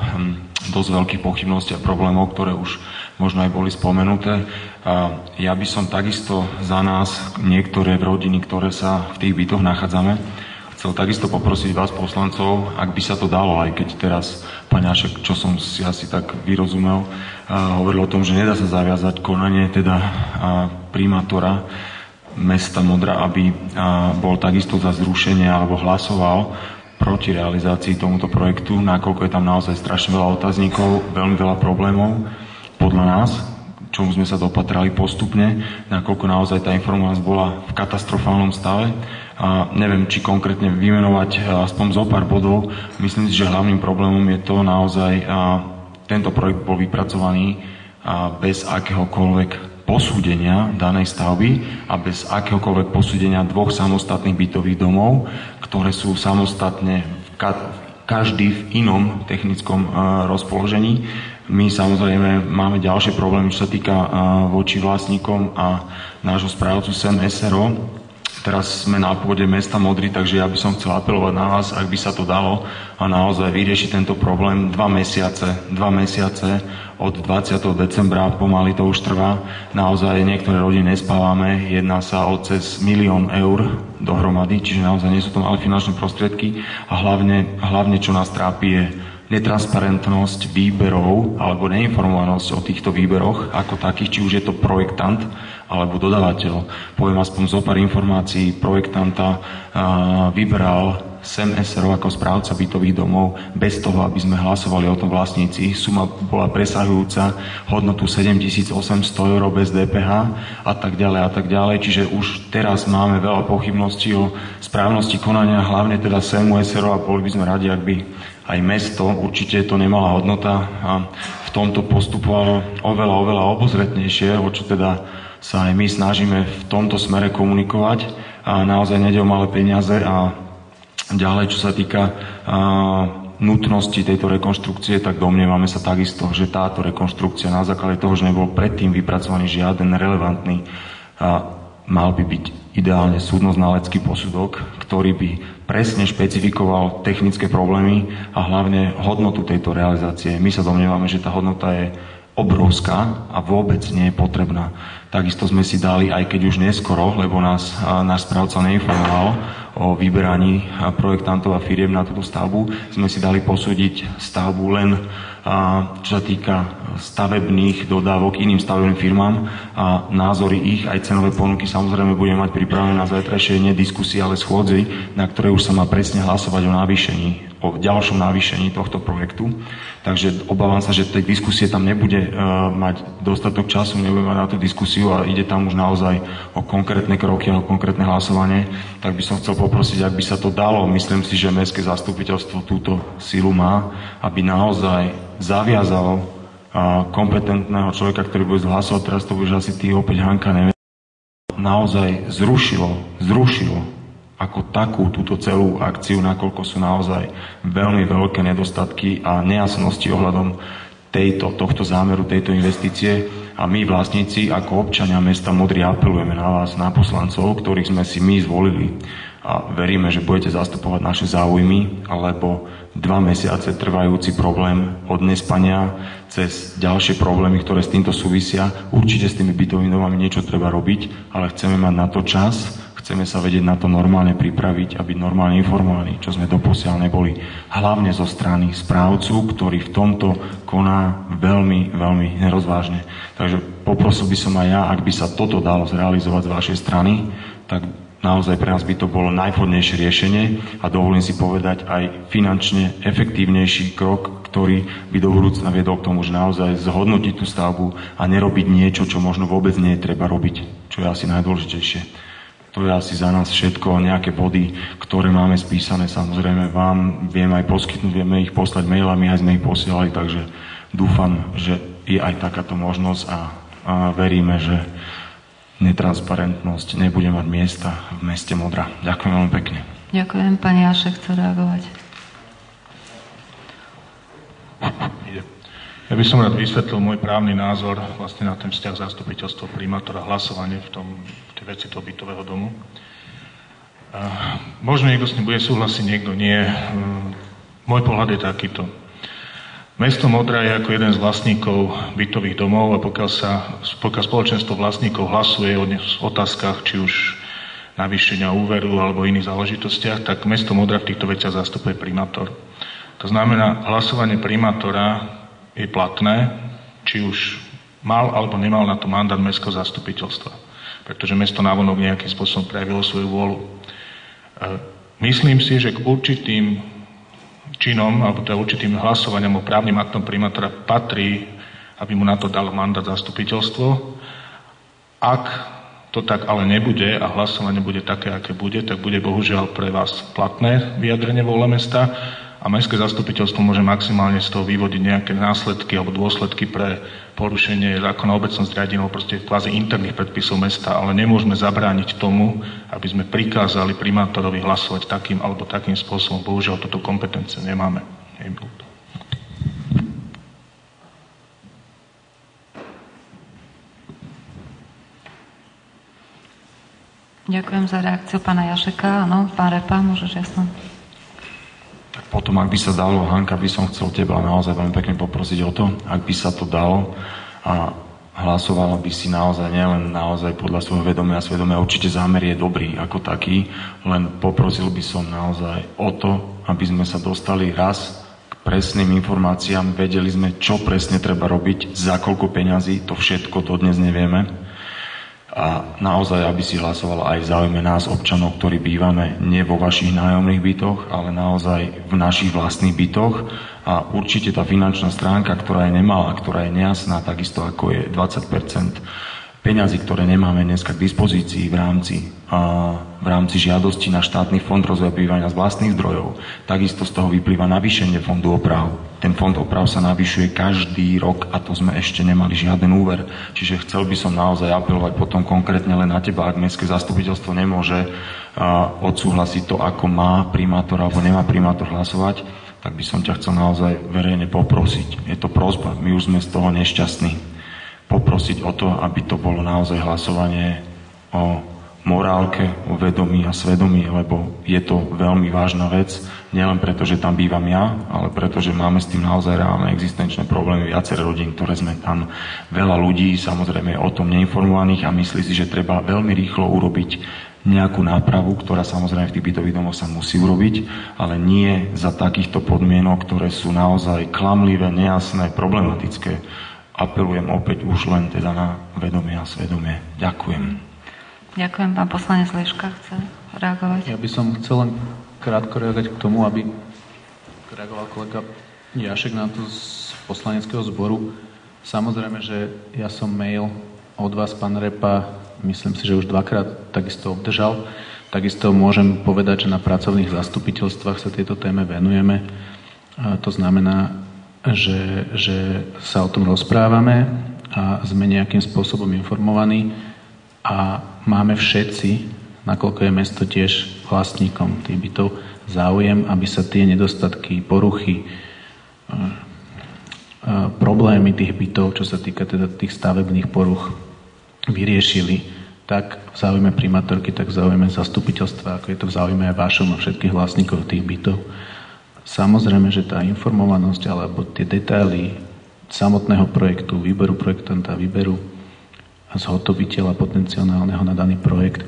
dosť veľkých pochybností a problémov, ktoré už možno aj boli spomenuté. Ja by som takisto za nás, niektoré rodiny, ktoré sa v tých bytoch nachádzame, chcel takisto poprosiť vás poslancov, ak by sa to dalo, aj keď teraz pán Jašek, čo som si asi tak vyrozumel, hovoril o tom, že nedá sa zaviazať konanie teda primátora mesta Modra, aby bol takisto za zrušenie alebo hlasoval proti realizácii tomuto projektu, nakoľko je tam naozaj strašne veľa otáznikov, veľmi veľa problémov podľa nás, čomu sme sa dopatrali postupne, nakoľko naozaj tá informovanosť bola v katastrofálnom stave. Neviem, či konkrétne vymenovať aspoň zo pár bodov. Myslím si, že hlavným problémom je to naozaj, tento projekt bol vypracovaný bez akéhokoľvek posúdenia danej stavby a bez akéhokoľvek posúdenia dvoch samostatných bytových domov, ktoré sú samostatne každý v inom technickom rozpoložení. My samozrejme máme ďalšie problémy, čo sa týka voči vlastníkom a nášho správcu SEM SRO. Teraz sme na pôde mesta Modry, takže ja by som chcel apelovať na vás, ak by sa to dalo a naozaj vyriešiť tento problém 2 mesiace od 20. decembra, pomaly to už trvá. Naozaj niektoré rodiny nespávame, jedná sa o cez 1 000 000 eur dohromady, čiže naozaj nie sú to malé finančné prostriedky a hlavne čo nás trápi je netransparentnosť výberov alebo neinformovanosť o týchto výberoch ako takých, či už je to projektant alebo dodávateľ. Poviem aspoň zo pár informácií. Projektanta vybral SEM SRO ako správca bytových domov bez toho, aby sme hlasovali o tom vlastníci. Suma bola presahujúca hodnotu 7 800 eur bez DPH a tak ďalej. Čiže už teraz máme veľa pochybností o správnosti konania, hlavne teda SEMu SRO a boli by sme radi, ak by aj mesto, určite to nemala hodnota a v tomto postupovalo oveľa obozretnejšie, o čo teda sa aj my snažíme v tomto smere komunikovať a naozaj nejde o malé peniaze a ďalej, čo sa týka nutnosti tejto rekonštrukcie, tak domnievame sa takisto, že táto rekonštrukcia na základe toho, že nebol predtým vypracovaný žiaden relevantný, mal by byť ideálne súdno-znalecký posudok, ktorý by presne špecifikoval technické problémy a hlavne hodnotu tejto realizácie. My sa domnievame, že tá hodnota je obrovská a vôbec nie je potrebná. Takisto sme si dali, aj keď už neskoro, lebo nás náš správca neinformoval o vyberaní projektantov a firiem na túto stavbu, sme si dali posúdiť stavbu len čo sa týka stavebných dodávok iným stavebným firmám a názory ich, aj cenové ponuky samozrejme budeme mať pripravené na zajtrajšej nie diskusii, ale schôdzi, na ktorej už sa má presne hlasovať o navýšení, o ďalšom navýšení tohto projektu. Takže obávam sa, že tej diskusie tam nebude mať dostatok času, nebude mať na tú diskusiu a ide tam už naozaj o konkrétne kroky a o konkrétne hlasovanie. Tak by som chcel poprosiť, ak by sa to dalo, myslím si, že mestské zastupiteľstvo túto silu má, aby naozaj zaviazalo kompetentného človeka, ktorý bude hlasovať, teraz to budeš asi ty opäť, Hanka, neviem, naozaj zrušilo ako takú túto celú akciu, nakoľko sú naozaj veľmi veľké nedostatky a nejasnosti ohľadom tohto zámeru, tejto investície. A my, vlastníci, ako občania mesta Modry, apelujeme na vás, na poslancov, ktorých sme si my zvolili. A veríme, že budete zastupovať naše záujmy, alebo 2 mesiace trvajúci problém od nespania cez ďalšie problémy, ktoré s týmto súvisia. Určite s tými bytovými domami niečo treba robiť, ale chceme mať na to čas, chceme sa vedieť na to normálne pripraviť a byť normálne informovaní, čo sme doposiaľ neboli. Hlavne zo strany správcu, ktorý v tomto koná veľmi, veľmi nerozvážne. Takže poprosil by som aj ja, ak by sa toto dalo zrealizovať z vašej strany, tak naozaj pre nás by to bolo najvhodnejšie riešenie a dovolím si povedať aj finančne efektívnejší krok, ktorý by do budúcna viedol k tomu, že naozaj zhodnotiť tú stavbu a nerobiť niečo, čo možno vôbec nie je treba robiť, čo je asi najdôležitejšie. To je asi za nás všetko, nejaké body, ktoré máme spísané, samozrejme vám viem aj poskytnúť, vieme ich poslať mailami, aj sme ich posielali, takže dúfam, že je aj takáto možnosť a veríme, že netransparentnosť nebude mať miesta v meste Modra. Ďakujem veľmi pekne. Ďakujem. Pani Jašek chce reagovať. Ja by som rád vysvetlil môj právny názor vlastne na ten vzťah zastupiteľstvo primátora, hlasovanie v tej veci toho bytového domu. Možno niekto s ním bude súhlasiť, niekto nie. Môj pohľad je takýto. Mesto Modra je ako jeden z vlastníkov bytových domov a pokiaľ spoločenstvo vlastníkov hlasuje o otázkach, či už navýšenia úveru alebo iných záležitostiach, tak mesto Modra v týchto veciach zastupuje primátor. To znamená, hlasovanie primátora je platné, či už mal alebo nemal na to mandát mestského zastupiteľstva, pretože mesto návonok nejakým spôsobom prejavilo svoju vôľu. Myslím si, že k určitým činom, alebo teda určitým hlasovaniam o právnym aktom primátora patrí, aby mu na to dal mandát zastupiteľstvo. Ak to tak ale nebude a hlasovanie bude také, aké bude, tak bude bohužiaľ pre vás platné vyjadrenie vôle mesta a mestské zastupiteľstvo môže maximálne z toho vyvodiť nejaké následky alebo dôsledky pre porušenie zákona o obecnom zriadení, proste kvázi interných predpisov mesta, ale nemôžeme zabrániť tomu, aby sme prikázali primátorovi hlasovať takým alebo takým spôsobom. Bohužiaľ, toto kompetencie nemáme. Ďakujem za reakciu pána Jašeka. Áno, pán Repa, môžeš jasno. Tak potom, ak by sa dalo, Hanka, by som chcel teba naozaj veľmi pekne poprosiť o to, ak by sa to dalo a hlasovala by si naozaj, nielen naozaj podľa svojho vedomia a svedomia, určite zámer je dobrý ako taký, len poprosil by som naozaj o to, aby sme sa dostali raz k presným informáciám, vedeli sme, čo presne treba robiť, za koľko peňazí, to všetko dodnes nevieme. A naozaj, aby si hlasovala aj v záujme nás, občanov, ktorí bývame nie vo vašich nájomných bytoch, ale naozaj v našich vlastných bytoch. A určite tá finančná stránka, ktorá je nemalá, ktorá je nejasná, takisto ako je 20% peňazí, ktoré nemáme dneska k dispozícii v rámci žiadosti na štátny fond rozvoja bývania z vlastných zdrojov. Takisto z toho vyplýva navýšenie fondu oprav. Ten fond oprav sa navyšuje každý rok a to sme ešte nemali žiaden úver. Čiže chcel by som naozaj apelovať potom konkrétne len na teba, ak mestské zastupiteľstvo nemôže odsúhlasiť to, ako má primátor alebo nemá primátor hlasovať, tak by som ťa chcel naozaj verejne poprosiť. Je to prosba, my už sme z toho nešťastní. Poprosiť o to, aby to bolo naozaj hlasovanie o morálke, o vedomí a svedomí, lebo je to veľmi vážna vec, nielen preto, že tam bývam ja, ale preto, že máme s tým naozaj reálne existenčné problémy, viaceré rodín, ktoré sme tam, veľa ľudí samozrejme o tom neinformovaných a myslí si, že treba veľmi rýchlo urobiť nejakú nápravu, ktorá samozrejme v tých bytových domoch sa musí urobiť, ale nie za takýchto podmienok, ktoré sú naozaj klamlivé, nejasné, problematické. Apelujem opäť už len teda na vedomie a svedomie. Ďakujem. Ďakujem. Pán poslanec Leška chce reagovať. Ja by som chcel len krátko reagovať k tomu, aby reagoval kolega Jašek na to z poslaneckého zboru. Samozrejme, že ja som mail od vás, pán Repa, myslím si, že už 2-krát takisto obdržal. Takisto môžem povedať, že na pracovných zastupiteľstvách sa tejto téme venujeme. To znamená, že sa o tom rozprávame a sme nejakým spôsobom informovaní a máme všetci, nakoľko je mesto tiež vlastníkom tých bytov, záujem, aby sa tie nedostatky, poruchy, problémy tých bytov, čo sa týka teda tých stavebných poruch, vyriešili tak v záujme primátorky, tak v záujme zastupiteľstva, ako je to v záujme aj vašom a všetkých vlastníkov tých bytov. Samozrejme, že tá informovanosť alebo tie detaily samotného projektu, výberu projektanta, výberu zhotoviteľa potenciálneho na daný projekt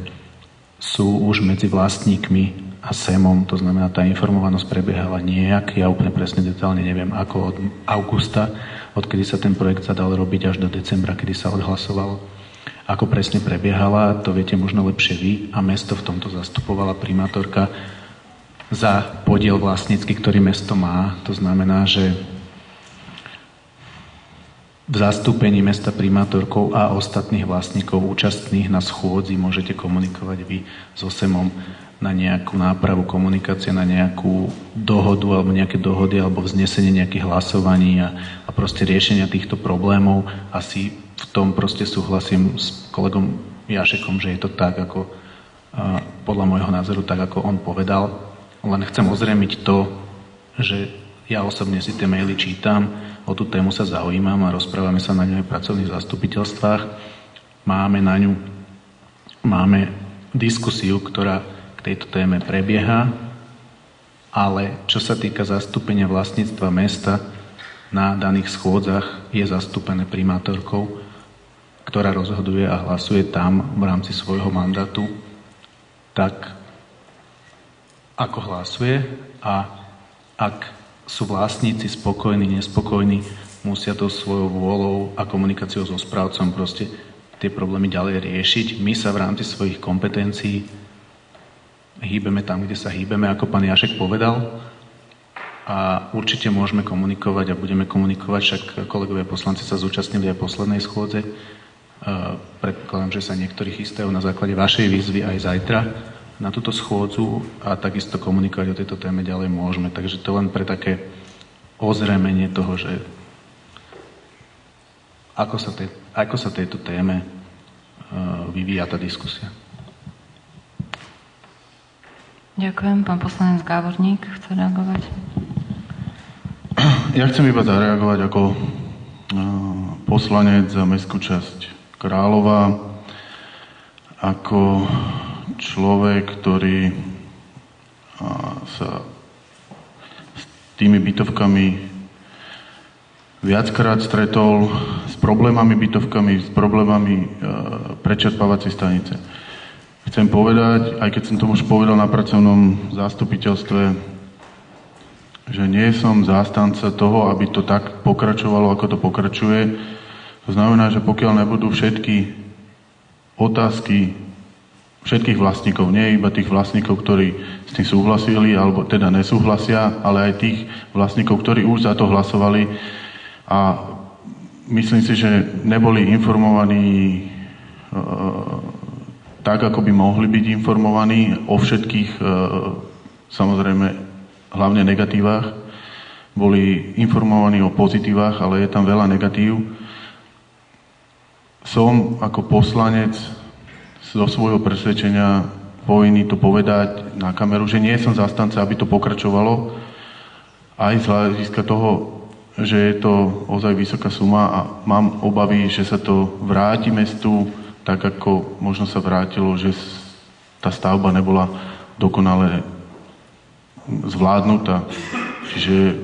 sú už medzi vlastníkmi a SEMom, to znamená, tá informovanosť prebiehala nejak, ja úplne presne detálne neviem, ako od augusta, odkedy sa ten projekt zadal robiť až do decembra, kedy sa odhlasovalo. Ako presne prebiehala, to viete možno lepšie vy a mesto v tomto zastupovala primátorka za podiel vlastnícky, ktorý mesto má. To znamená, že v zastúpení mesta primátorkou a ostatných vlastníkov účastných na schôdzi môžete komunikovať vy so SEMom na nejakú nápravu komunikácie, na nejakú dohodu alebo nejaké dohody alebo vznesenie nejakých hlasovaní a proste riešenia týchto problémov. Asi v tom proste súhlasím s kolegom Jašekom, že je to tak, ako podľa môjho názoru, tak ako on povedal. Len chcem ozrejmiť to, že ja osobne si tie maily čítam, o tú tému sa zaujímam a rozprávame sa na ňu aj v pracovných zastupiteľstvách. Máme diskusiu, ktorá k tejto téme prebieha, ale čo sa týka zastúpenia vlastníctva mesta na daných schôdzach, je zastúpené primátorkou, ktorá rozhoduje a hlasuje tam v rámci svojho mandátu tak, ako hlasuje, a ak sú vlastníci spokojní, nespokojní, musia to svojou vôľou a komunikáciou so správcom proste tie problémy ďalej riešiť. My sa v rámci svojich kompetencií hýbeme tam, kde sa hýbeme, ako pán Jašek povedal, a určite môžeme komunikovať a budeme komunikovať, však kolegovia poslanci sa zúčastnili aj poslednej schôdze. Predpokladám, že sa niektorí chystajú na základe vašej výzvy aj zajtra na túto schôdzu a takisto komunikovať o tejto téme ďalej môžeme. Takže to len pre také ozrejmenie toho, že ako sa tejto téme vyvíja tá diskusia. Ďakujem. Pán poslanec Gávorník chce reagovať. Ja chcem iba zareagovať ako poslanec za mestskú časť Králova, ako človek, ktorý sa s tými bytovkami viackrát stretol, s problémami bytovkami, s problémami prečerpávacej stanice. Chcem povedať, aj keď som to už povedal na pracovnom zastupiteľstve, že nie som zástanca toho, aby to tak pokračovalo, ako to pokračuje. To znamená, že pokiaľ nebudú všetky otázky všetkých vlastníkov, nie iba tých vlastníkov, ktorí s tým súhlasili, alebo teda nesúhlasia, ale aj tých vlastníkov, ktorí už za to hlasovali a myslím si, že neboli informovaní tak, ako by mohli byť informovaní o všetkých, samozrejme, hlavne negatívach. Boli informovaní o pozitívach, ale je tam veľa negatív. Som ako poslanec zo svojho presvedčenia povinný to povedať na kameru, že nie som zastanca, aby to pokračovalo, aj z hľadiska toho, že je to ozaj vysoká suma a mám obavy, že sa to vráti mestu tak, ako možno sa vrátilo, že tá stavba nebola dokonale zvládnutá. Čiže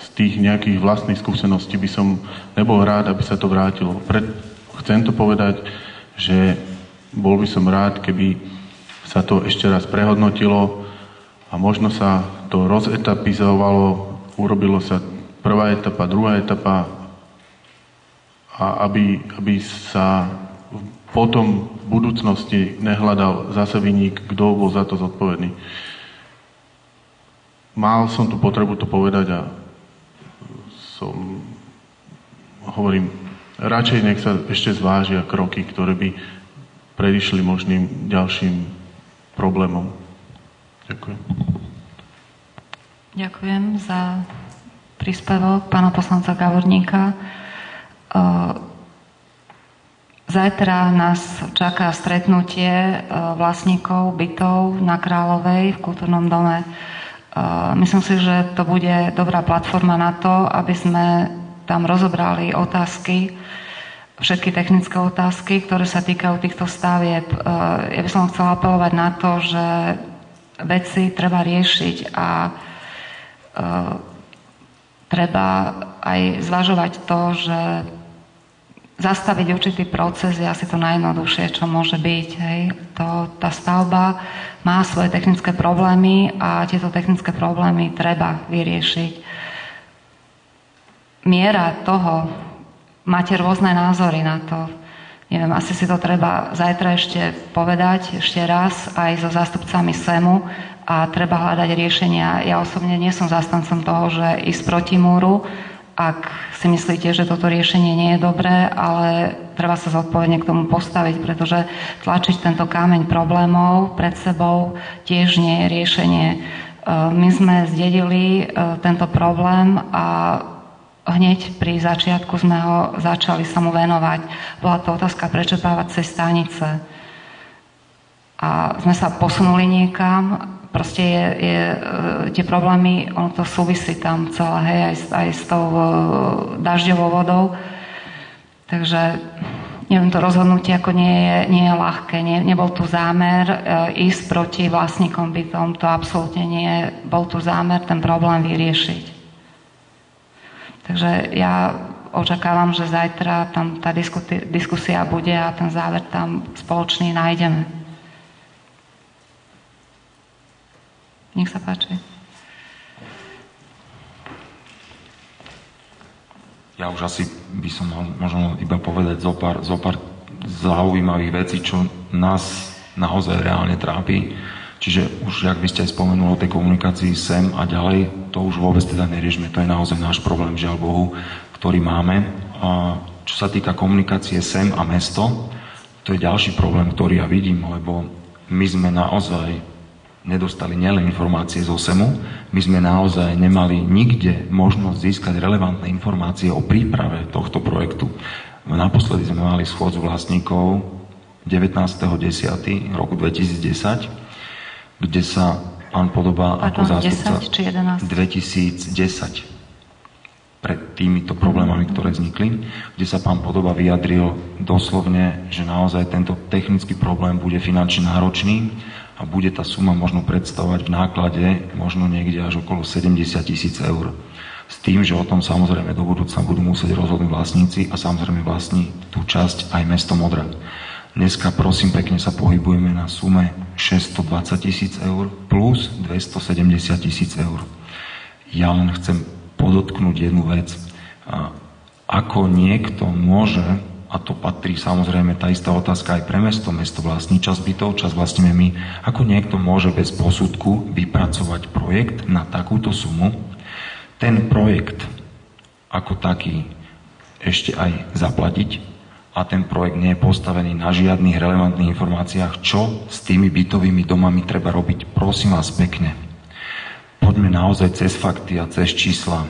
z tých nejakých vlastných skúseností by som nebol rád, aby sa to vrátilo. Chcem to povedať, že bol by som rád, keby sa to ešte raz prehodnotilo a možno sa to rozetapizovalo, urobilo sa prvá etapa, druhá etapa a aby sa potom v budúcnosti nehľadal zase vinník, kto bol za to zodpovedný. Mal som tu potrebu to povedať a hovorím, radšej nech sa ešte zvážia kroky, ktoré by predišli možným ďalším problémom. Ďakujem. Ďakujem za príspevok pána poslanca Gavorníka. Zajtra nás čaká stretnutie vlastníkov bytov na Kráľovej v Kultúrnom dome. Myslím si, že to bude dobrá platforma na to, aby sme tam rozobrali otázky, všetky technické otázky, ktoré sa týkajú týchto stavieb. Ja by som chcela apelovať na to, že veci treba riešiť a treba aj zvažovať to, že zastaviť určitý proces je asi to najjednoduchšie, čo môže byť. Hej. Tá stavba má svoje technické problémy a tieto technické problémy treba vyriešiť. Miera toho, máte rôzne názory na to. Neviem, asi si to treba zajtra ešte povedať ešte raz aj so zástupcami SEMu a treba hľadať riešenia. Ja osobne nie som zástancom toho, že ísť proti múru, ak si myslíte, že toto riešenie nie je dobré, ale treba sa zodpovedne k tomu postaviť, pretože tlačiť tento kameň problémov pred sebou tiež nie je riešenie. My sme zdedili tento problém a hneď pri začiatku sme ho začali sa mu venovať. Bola to otázka prečerpávacej stanice. A sme sa posunuli niekam. Proste tie problémy, ono to súvisí tam celé, hej, aj s tou dažďovou vodou. Takže neviem, to rozhodnutie ako nie je ľahké. Nebol tu zámer ísť proti vlastníkom bytom. To absolútne nie. Bol tu zámer ten problém vyriešiť. Takže ja očakávam, že zajtra tam tá diskusia bude a ten záver tam spoločný nájdeme. Nech sa páči. Ja už asi by som možno iba povedať zo pár zaujímavých vecí, čo nás naozaj reálne trápi. Čiže už, jak by ste aj spomenuli o tej komunikácii sem a ďalej, to už vôbec teda neriešme. To je naozaj náš problém, žiaľ Bohu, ktorý máme. A čo sa týka komunikácie sem a mesto, to je ďalší problém, ktorý ja vidím, lebo my sme naozaj nedostali nielen informácie zo SEMu, my sme naozaj nemali nikde možnosť získať relevantné informácie o príprave tohto projektu. Naposledy sme mali schôdzu vlastníkov 19.10. roku 2010, kde sa pán Podoba ako zástupca 2010 pred týmito problémami, ktoré vznikli, kde sa pán Podoba vyjadril doslovne, že naozaj tento technický problém bude finančne náročný a bude tá suma možno predstavovať v náklade možno niekde až okolo 70 000 eur. S tým, že o tom samozrejme do budúcna budú musieť rozhodnúť vlastníci a samozrejme vlastní tú časť aj mesto Modra. Dneska prosím pekne sa pohybujeme na sume 620 000 eur plus 270 000 eur. Ja len chcem podotknúť jednu vec. Ako niekto môže, a to patrí samozrejme tá istá otázka aj pre mesto vlastní časť bytov, časť vlastníme my, ako niekto môže bez posudku vypracovať projekt na takúto sumu, ten projekt ako taký ešte aj zaplatiť a ten projekt nie je postavený na žiadnych relevantných informáciách, čo s tými bytovými domami treba robiť. Prosím vás pekne, poďme naozaj cez fakty a cez čísla.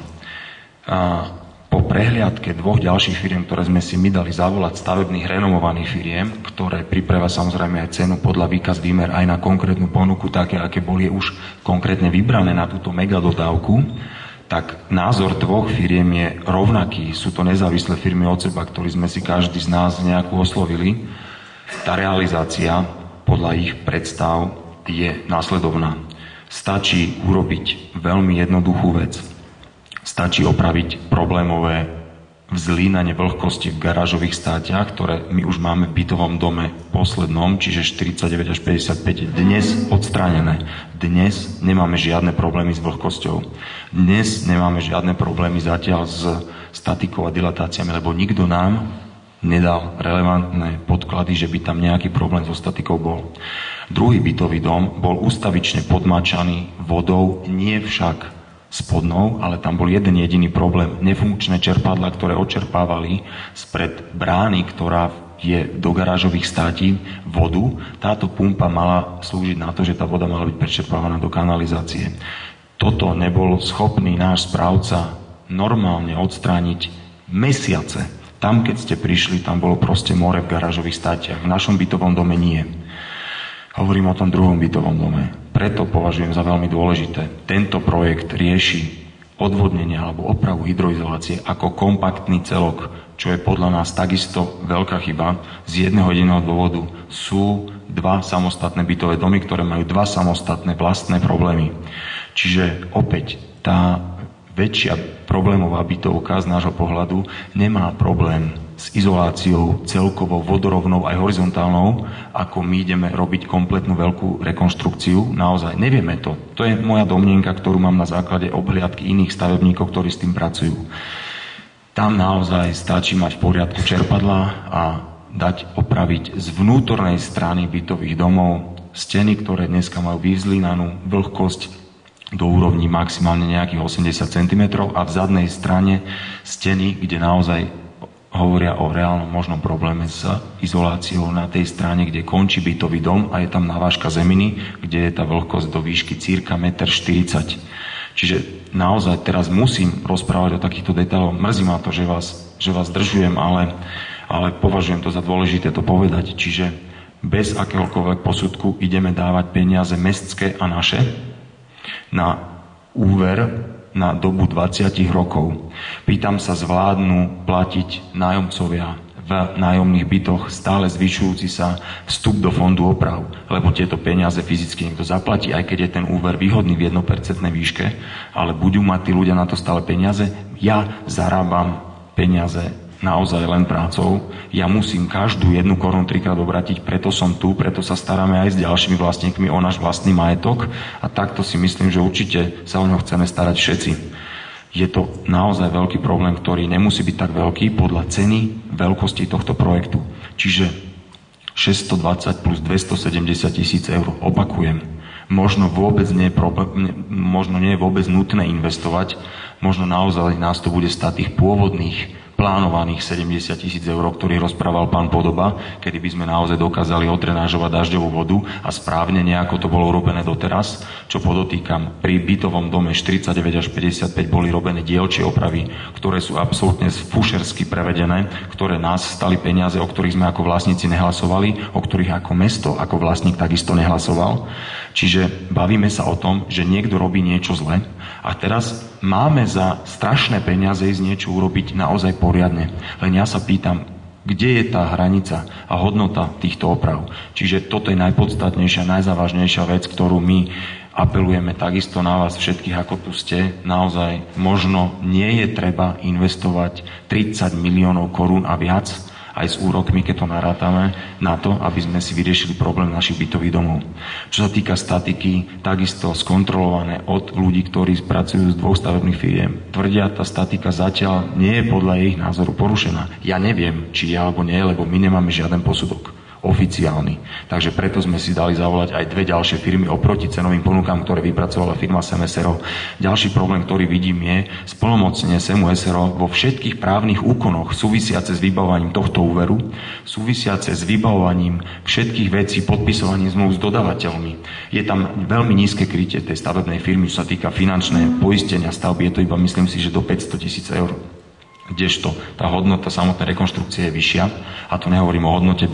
Po prehliadke 2 ďalších firiem, ktoré sme si my dali zavolať, stavebných renomovaných firiem, ktoré pripravia samozrejme aj cenu podľa výkaz výmer aj na konkrétnu ponuku, také, aké boli už konkrétne vybrané na túto megadodávku, tak názor 2 firiem je rovnaký. Sú to nezávislé firmy od seba, ktorí sme si každý z nás nejakú oslovili. Tá realizácia podľa ich predstav je následovná. Stačí urobiť veľmi jednoduchú vec. Stačí opraviť problémové vzlínanie vlhkosti v garážových státiach, ktoré my už máme v bytovom dome poslednom, čiže 49 až 55 dnes odstránené. Dnes nemáme žiadne problémy s vlhkosťou. Dnes nemáme žiadne problémy zatiaľ s statikou a dilatáciami, lebo nikto nám nedal relevantné podklady, že by tam nejaký problém so statikou bol. Druhý bytový dom bol ustavične podmáčaný vodou, nie však spodnou, ale tam bol jeden jediný problém. Nefunkčné čerpadlá, ktoré odčerpávali spred brány, ktorá je do garážových státí vodu. Táto pumpa mala slúžiť na to, že tá voda mala byť prečerpávaná do kanalizácie. Toto nebol schopný náš správca normálne odstrániť mesiace. Tam, keď ste prišli, tam bolo proste more v garážových státiach. V našom bytovom dome nie. Hovorím o tom druhom bytovom dome. Preto považujem za veľmi dôležité. Tento projekt rieši odvodnenie alebo opravu hydroizolácie ako kompaktný celok, čo je podľa nás takisto veľká chyba. Z jedného jediného dôvodu sú 2 samostatné bytové domy, ktoré majú 2 samostatné vlastné problémy. Čiže opäť tá väčšia problémová bytovka z nášho pohľadu nemá problém s izoláciou celkovo vodorovnou aj horizontálnou, ako my ideme robiť kompletnú veľkú rekonštrukciu. Naozaj nevieme to. To je moja domnienka, ktorú mám na základe obhliadky iných stavebníkov, ktorí s tým pracujú. Tam naozaj stačí mať v poriadku čerpadlá a dať opraviť z vnútornej strany bytových domov steny, ktoré dneska majú vyvzlínanú vlhkosť do úrovni maximálne nejakých 80 cm a v zadnej strane steny, kde naozaj hovoria o reálnom možnom probléme s izoláciou na tej strane, kde končí bytový dom a je tam navážka zeminy, kde je tá vlhkosť do výšky cirka 1,40 m. Čiže naozaj teraz musím rozprávať o takýchto detailoch. Mrzí ma to, že vás zdržujem, ale považujem to za dôležité to povedať. Čiže bez akéhokoľvek posudku ideme dávať peniaze mestské a naše na úver na dobu 20 rokov. Pýtam sa, zvládnu platiť nájomcovia v nájomných bytoch stále zvyšujúci sa vstup do fondu oprav, lebo tieto peniaze fyzicky niekto zaplatí, aj keď je ten úver výhodný v 1% výške, ale budú mať tí ľudia na to stále peniaze. Ja zarábam peniaze naozaj len prácou. Ja musím každú 1 korunu 3-krát obratiť, preto som tu, preto sa staráme aj s ďalšími vlastníkmi o náš vlastný majetok a takto si myslím, že určite sa o ňo chceme starať všetci. Je to naozaj veľký problém, ktorý nemusí byť tak veľký podľa ceny veľkosti tohto projektu. Čiže 620 plus 270 000 eur. Opakujem. Možno nie je vôbec nutné investovať, možno naozaj nás to bude stať tých pôvodných plánovaných 70 000 eur, ktorý rozprával pán Podoba, kedy by sme naozaj dokázali odrenážovať dažďovú vodu a správne nejako to bolo urobené doteraz, čo podotýkam, pri bytovom dome 49 až 55 boli robené dielčie opravy, ktoré sú absolútne fušersky prevedené, ktoré nás stali peniaze, o ktorých sme ako vlastníci nehlasovali, o ktorých ako mesto, ako vlastník takisto nehlasoval. Čiže bavíme sa o tom, že niekto robí niečo zle a teraz máme za strašné peniaze ísť niečo urobiť naozaj poriadne. Len ja sa pýtam, kde je tá hranica a hodnota týchto oprav. Čiže toto je najpodstatnejšia, najzávažnejšia vec, ktorú my apelujeme takisto na vás všetkých, ako tu ste. Naozaj možno nie je treba investovať 30 miliónov korún a viac, aj s úrokmi, keď to narátame, na to, aby sme si vyriešili problém našich bytových domov. Čo sa týka statiky, takisto skontrolované od ľudí, ktorí pracujú z 2 stavebných firiem. Tvrdia, tá statika zatiaľ nie je podľa ich názoru porušená. Ja neviem, či je alebo nie, lebo my nemáme žiaden posudok oficiálny. Takže preto sme si dali zavolať aj 2 ďalšie firmy oproti cenovým ponukám, ktoré vypracovala firma SEMU SRO. Ďalší problém, ktorý vidím, je splnomocnenie SEMU SRO vo všetkých právnych úkonoch súvisiace s vybavovaním tohto úveru, súvisiace s vybavovaním všetkých vecí, podpisovaním zmluv s dodávateľmi. Je tam veľmi nízke krytie tej stavebnej firmy, čo sa týka finančné poistenia stavby, je to iba, myslím si, že do 500 000 eur. Kdežto tá hodnota samotnej rekonštrukcie je vyššia, a to nehovorím o hodnote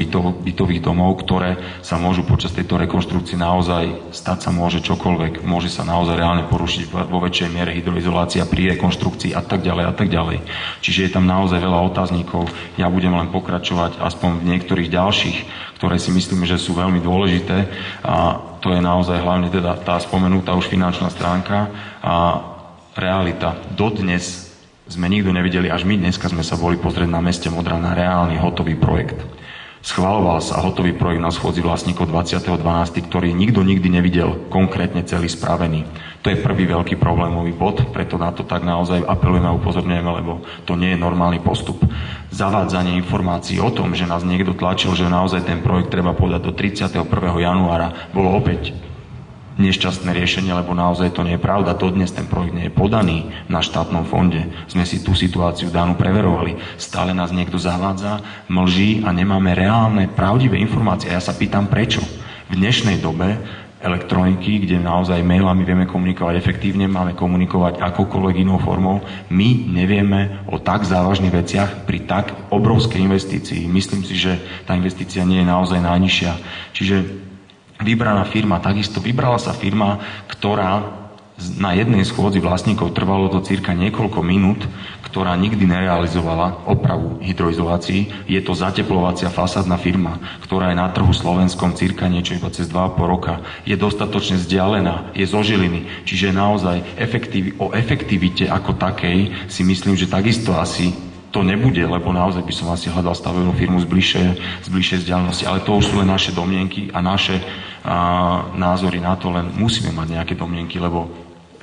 bytových domov, ktoré sa môžu počas tejto rekonštrukcie naozaj stať sa môže čokoľvek, môže sa naozaj reálne porušiť vo väčšej miere hydroizolácia pri rekonštrukcii a tak ďalej a tak ďalej. Čiže je tam naozaj veľa otáznikov. Ja budem len pokračovať aspoň v niektorých ďalších, ktoré si myslím, že sú veľmi dôležité, a to je naozaj hlavne teda tá spomenutá už finančná stránka a realita. Dodnes sme nikto nevideli, až my dneska sme sa boli pozrieť na meste Modra na reálny hotový projekt. Schvaľoval sa hotový projekt na schôdzi vlastníkov 20.12., ktorý nikto nikdy nevidel konkrétne celý spravený. To je prvý veľký problémový bod, preto na to tak naozaj apelujeme a upozorňujeme, lebo to nie je normálny postup. Zavádzanie informácií o tom, že nás niekto tlačil, že naozaj ten projekt treba podať do 31. januára, bolo opäť nešťastné riešenie, lebo naozaj to nie je pravda. Dodnes ten projekt nie je podaný na štátnom fonde. Sme si tú situáciu danú preverovali. Stále nás niekto zavádza, mlží a nemáme reálne, pravdivé informácie. A ja sa pýtam, prečo? V dnešnej dobe elektroniky, kde naozaj mailami vieme komunikovať efektívne, máme komunikovať akoukoľvek inou formou, my nevieme o tak závažných veciach pri tak obrovskej investícii. Myslím si, že tá investícia nie je naozaj najnižšia. Čiže vybraná firma, takisto vybrala sa firma, ktorá na jednej schôdzi vlastníkov trvalo to cirka niekoľko minút, ktorá nikdy nerealizovala opravu hydroizolácií. Je to zateplovacia fasádna firma, ktorá je na trhu slovenskom cirka niečo iba cez 2,5 roka. Je dostatočne vzdialená, je zo Žiliny, čiže naozaj o efektivite ako takej si myslím, že takisto asi to nebude, lebo naozaj by som asi hľadal stavebnú firmu z bližšej vzdialenosti. Ale to už sú len naše domnienky a naše názory na to, len musíme mať nejaké domnienky, lebo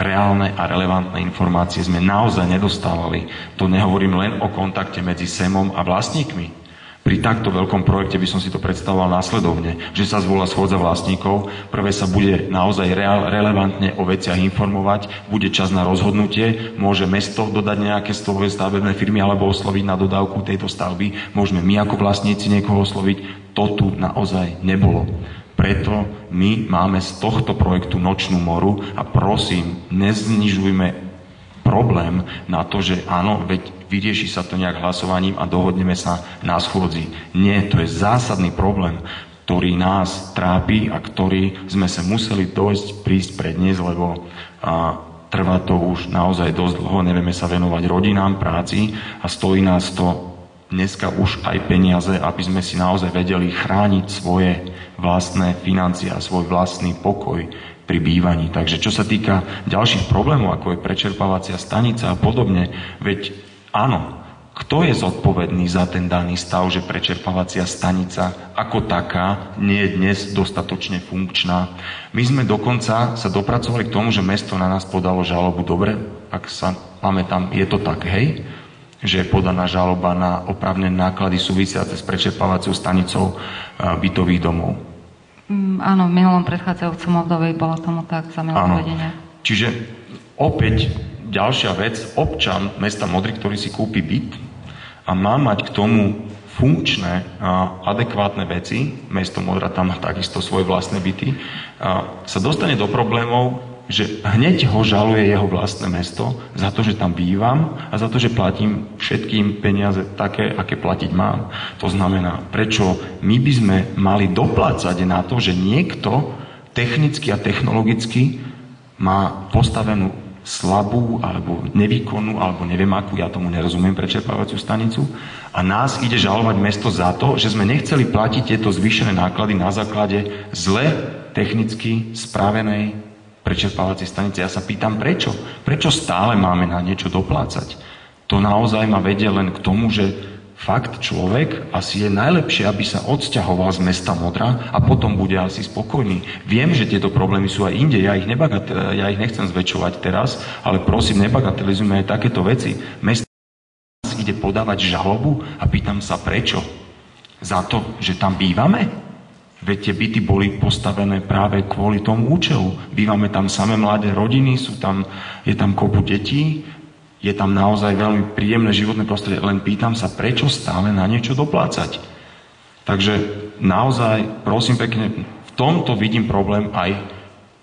reálne a relevantné informácie sme naozaj nedostávali. To nehovorím len o kontakte medzi SEMom a vlastníkmi. Pri takto veľkom projekte by som si to predstavoval následovne, že sa zvolá schôdza vlastníkov, prvé sa bude naozaj relevantne o veciach informovať, bude čas na rozhodnutie, môže mesto dodať nejaké svoje stavebné firmy alebo osloviť na dodávku tejto stavby, môžeme my ako vlastníci niekoho osloviť, to tu naozaj nebolo. Preto my máme z tohto projektu nočnú moru a prosím, neznižujme problém na to, že áno, veď vyrieši sa to nejak hlasovaním a dohodneme sa na schôdzi. Nie, to je zásadný problém, ktorý nás trápi a ktorý sme sa museli prísť predniesť, lebo trvá to už naozaj dosť dlho, nevieme sa venovať rodinám, práci a stojí nás to dneska už aj peniaze, aby sme si naozaj vedeli chrániť svoje vlastné financie a svoj vlastný pokoj pri bývaní. Takže čo sa týka ďalších problémov, ako je prečerpávacia stanica a podobne, veď áno, kto je zodpovedný za ten daný stav, že prečerpávacia stanica ako taká nie je dnes dostatočne funkčná. My sme dokonca sa dopracovali k tomu, že mesto na nás podalo žalobu. Dobre, ak sa pamätám, je to tak, hej? Že je podaná žaloba na opravnené náklady súvisiace s prečerpávaciou stanicou bytových domov. Áno, v minulom predchádzajúcom období bolo tomu tak za minulé vedenia. Čiže opäť ďalšia vec, občan mesta Modry, ktorý si kúpi byt a má mať k tomu funkčné a adekvátne veci, mesto Modra tam má takisto svoje vlastné byty, sa dostane do problémov, že hneď ho žaluje jeho vlastné mesto za to, že tam bývam a za to, že platím všetkým peniaze také, aké platiť mám. To znamená, prečo my by sme mali doplácať na to, že niekto technicky a technologicky má postavenú slabú alebo nevýkonnú, alebo neviem akú, ja tomu nerozumiem, prečerpávaciu stanicu a nás ide žalovať mesto za to, že sme nechceli platiť tieto zvýšené náklady na základe zle technicky spravenej prečerpávacie stanice. Ja sa pýtam, prečo? Prečo stále máme na niečo doplácať? To naozaj ma vedie len k tomu, že fakt človek asi je najlepšie, aby sa odsťahoval z mesta Modra a potom bude asi spokojný. Viem, že tieto problémy sú aj inde, ja ich nechcem zväčšovať teraz, ale prosím, nebagatelizujme aj takéto veci. Mesto ide podávať žalobu a pýtam sa prečo? Za to, že tam bývame? Veď tie byty boli postavené práve kvôli tomu účelu. Bývame tam samé mladé rodiny, je tam kopu detí, je tam naozaj veľmi príjemné životné prostredie. Len pýtam sa, prečo stále na niečo doplácať. Takže naozaj, prosím pekne, v tomto vidím problém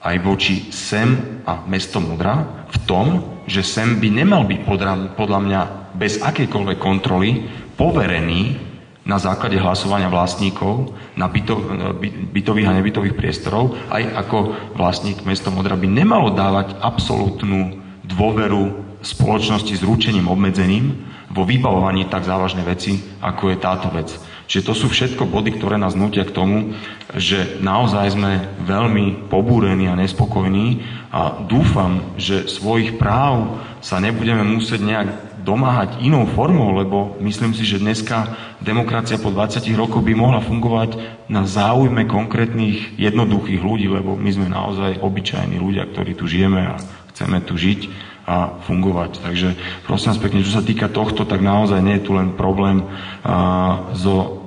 aj voči SEM a mesto Modra, v tom, že SEM by nemal byť podľa mňa bez akejkoľvek kontroly poverený na základe hlasovania vlastníkov na bytových a nebytových priestorov, aj ako vlastník mesto Modra by nemalo dávať absolútnu dôveru spoločnosti s ručením obmedzeným vo vybavovaní tak závažnej veci, ako je táto vec. Čiže to sú všetko body, ktoré nás nutia k tomu, že naozaj sme veľmi pobúrení a nespokojní a dúfam, že svojich práv sa nebudeme musieť nejak domáhať inou formou, lebo myslím si, že dneska demokracia po 20 rokoch by mohla fungovať na záujme konkrétnych jednoduchých ľudí, lebo my sme naozaj obyčajní ľudia, ktorí tu žijeme a chceme tu žiť a fungovať. Takže prosím vás pekne, čo sa týka tohto, tak naozaj nie je tu len problém so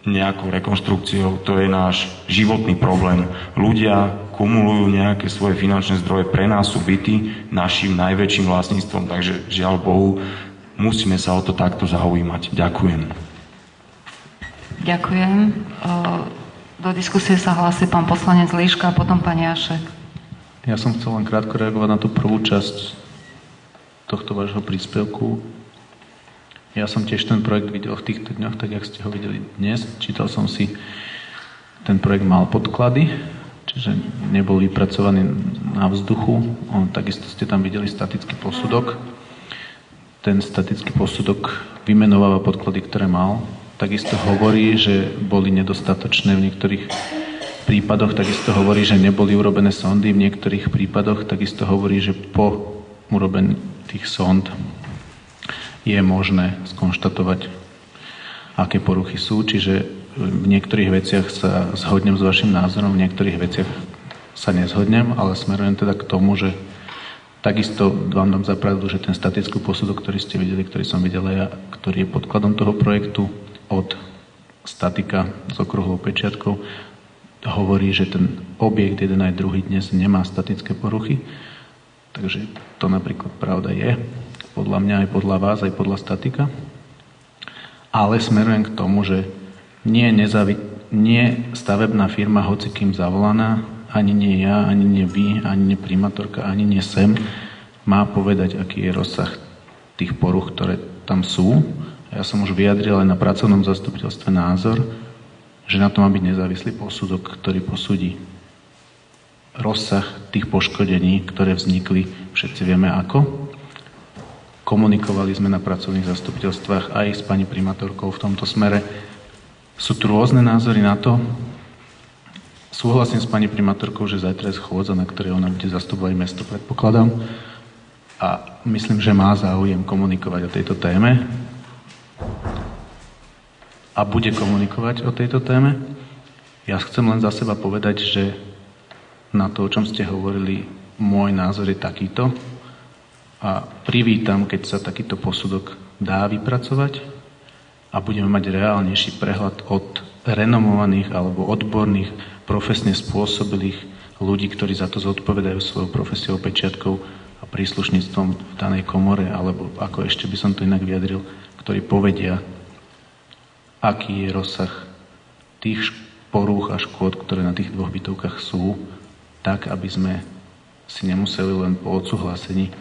nejakou rekonštrukciou, to je náš životný problém. Ľudia kumulujú nejaké svoje finančné zdroje, pre nás sú byty našim najväčším vlastníctvom, takže žiaľ Bohu, musíme sa o to takto zaujímať. Ďakujem. Ďakujem. Do diskusie sa hlási pán poslanec Líška a potom pán Jašek. Ja som chcel len krátko reagovať na tú prvú časť tohto vášho príspevku. Ja som tiež ten projekt videl v týchto dňoch, tak jak ste ho videli dnes. Čítal som si, ten projekt mal podklady, čiže nebol vypracovaný na vzduchu. Takisto ste tam videli statický posudok. Ten statický posudok vymenováva podklady, ktoré mal. Takisto hovorí, že boli nedostatočné v niektorých prípadoch. Takisto hovorí, že neboli urobené sondy v niektorých prípadoch. Takisto hovorí, že po urobení tých sond je možné skonštatovať, aké poruchy sú. Čiže v niektorých veciach sa zhodnem s vašim názorom, v niektorých veciach sa nezhodnem, ale smerujem teda k tomu, že takisto vám dám za pravdu, že ten statický posudok, ktorý ste videli, ktorý som videl ja, ktorý je podkladom toho projektu od statika s okrúhlou pečiatkou, hovorí, že ten objekt jeden aj druhý dnes nemá statické poruchy. Takže to napríklad pravda je. Podľa mňa, aj podľa vás, aj podľa statika. Ale smerujem k tomu, že nie stavebná firma, hoci kým zavolaná, ani nie ja, ani nie vy, ani nie primátorka, ani nie sem, má povedať, aký je rozsah tých poruch, ktoré tam sú. Ja som už vyjadril aj na pracovnom zastupiteľstve názor, že na to má byť nezávislý posudok, ktorý posúdi rozsah tých poškodení, ktoré vznikli, všetci vieme ako. Komunikovali sme na pracovných zastupiteľstvách aj s pani primátorkou v tomto smere. Sú tu rôzne názory na to. Súhlasím s pani primátorkou, že zajtra je schôdza, na ktorej ona bude zastupovať mesto, predpokladám. A myslím, že má záujem komunikovať o tejto téme. A bude komunikovať o tejto téme. Ja chcem len za seba povedať, že na to, o čom ste hovorili, môj názor je takýto. A privítam, keď sa takýto posudok dá vypracovať a budeme mať reálnejší prehľad od renomovaných alebo odborných, profesne spôsobilých ľudí, ktorí za to zodpovedajú svojou profesiou, pečiatkou a príslušníctvom v danej komore, alebo ako ešte by som to inak vyjadril, ktorí povedia, aký je rozsah tých porúch a škôd, ktoré na tých dvoch bytovkách sú, tak, aby sme si nemuseli len po odsúhlasení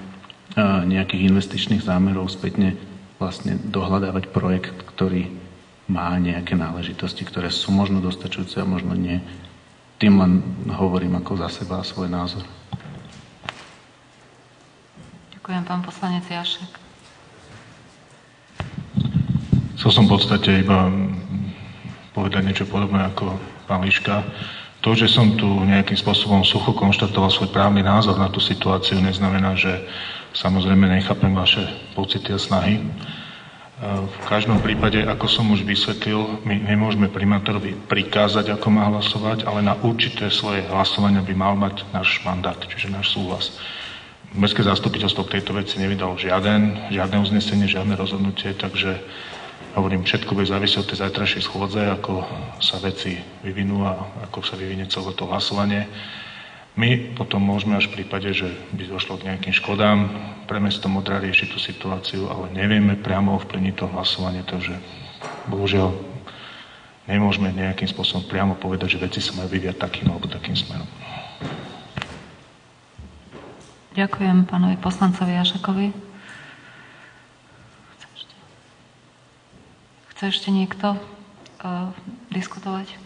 nejakých investičných zámerov spätne vlastne dohľadávať projekt, ktorý má nejaké náležitosti, ktoré sú možno dostačujúce a možno nie. Tým len hovorím ako za seba a svoj názor. Ďakujem, pán poslanec Jašek. Chcel som v podstate iba povedať niečo podobné ako pán Líška. To, že som tu nejakým spôsobom sucho konštatoval svoj právny názor na tú situáciu, neznamená, že samozrejme nechápem vaše pocity a snahy. V každom prípade, ako som už vysvetlil, my nemôžeme primátorovi prikázať, ako má hlasovať, ale na určité svoje hlasovania by mal mať náš mandát, čiže náš súhlas. Mestské zastupiteľstvo k tejto veci nevydalo žiadne uznesenie, žiadne rozhodnutie, takže hovorím, všetko bude závisieť od tej zajtrajšej schôdze, ako sa veci vyvinú a ako sa vyvinie celé to hlasovanie. My potom môžeme až v prípade, že by došlo k nejakým škodám pre mesto Modra riešiť tú situáciu, ale nevieme priamo ovplyvniť to hlasovanie, takže bohužiaľ nemôžeme nejakým spôsobom priamo povedať, že veci sa majú vyviať takým alebo takým smerom. Ďakujem pánovi poslancovi Jašekovi. Chce ešte niekto diskutovať?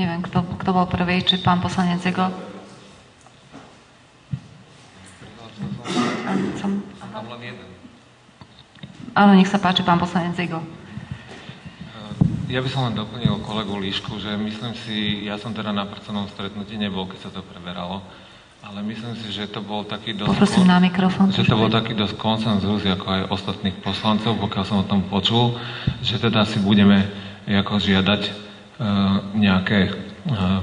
Neviem, kto bol prvý, či pán poslanec Zigo? Áno, nech sa páči, pán poslanec Zigo. Ja by som len doplnil kolegu Líšku, že myslím si, ja som teda na pracovnom stretnutí nebol, keď sa to preberalo, ale myslím si, že to bol taký dosť... Poprosím na mikrofón. Že to bol taký dosť konsenzus, ako aj ostatných poslancov, pokiaľ som o tom počul, že teda si budeme ako žiadať nejaké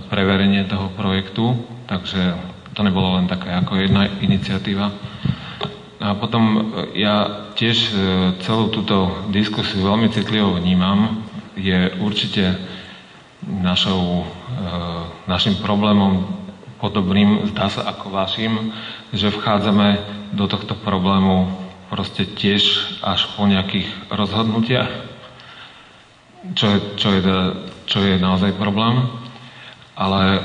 preverenie toho projektu, takže to nebolo len taká ako jedna iniciatíva. A potom ja tiež celú túto diskusiu veľmi citlivo vnímam. Je určite našim problémom podobným, zdá sa ako vašim, že vchádzame do tohto problému proste tiež až po nejakých rozhodnutiach, čo je naozaj problém. Ale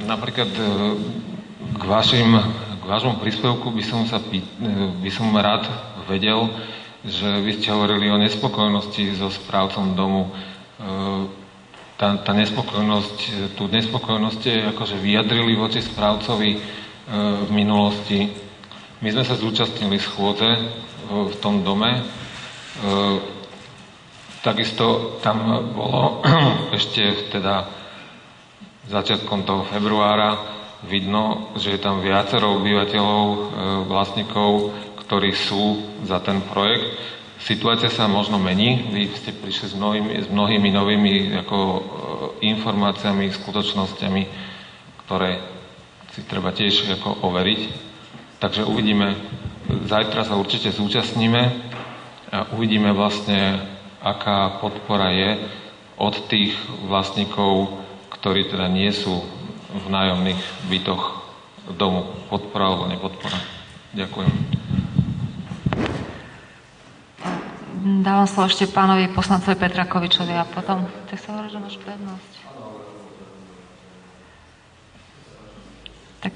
napríklad k vášmu príspevku by som rád vedel, že vy ste hovorili o nespokojnosti so správcom domu. Tú nespokojnosť ste akože vyjadrili voči správcovi v minulosti. My sme sa zúčastnili schôdze v tom dome. Takisto tam bolo ešte teda začiatkom toho februára vidno, že je tam viacero obyvateľov, vlastníkov, ktorí sú za ten projekt. Situácia sa možno mení. Vy ste prišli s mnohými novými informáciami, skutočnosťami, ktoré si treba tiež overiť. Takže uvidíme. Zajtra sa určite zúčastníme a uvidíme vlastne, aká podpora je od tých vlastníkov, ktorí teda nie sú v nájomných bytoch domu. Podpora alebo nepodpora. Ďakujem. Dávam slovo ešte pánovi poslancovi Petrakovičovi a potom... Tak sa hovorí, že máš prednosť. Tak...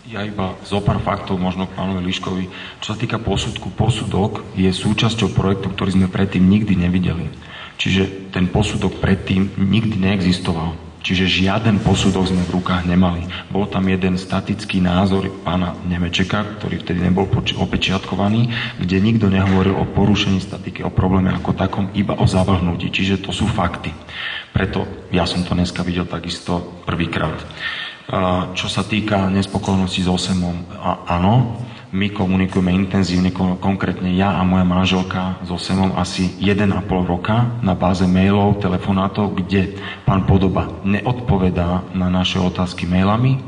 Ja iba zo pár faktov možno k pánovi Líškovi. Čo sa týka posudku, posudok je súčasťou projektu, ktorý sme predtým nikdy nevideli. Čiže ten posudok predtým nikdy neexistoval. Čiže žiaden posudok sme v rukách nemali. Bol tam jeden statický názor pána Nemečeka, ktorý vtedy nebol opečiatkovaný, kde nikto nehovoril o porušení statiky, o probléme ako takom, iba o zavrhnutí. Čiže to sú fakty. Preto ja som to dneska videl takisto prvýkrát. Čo sa týka nespokojnosti s OSEMom, áno, my komunikujeme intenzívne, konkrétne ja a moja manželka s OSEMom asi 1,5 roka na báze mailov, telefonátov, kde pán Podoba neodpovedá na naše otázky mailami,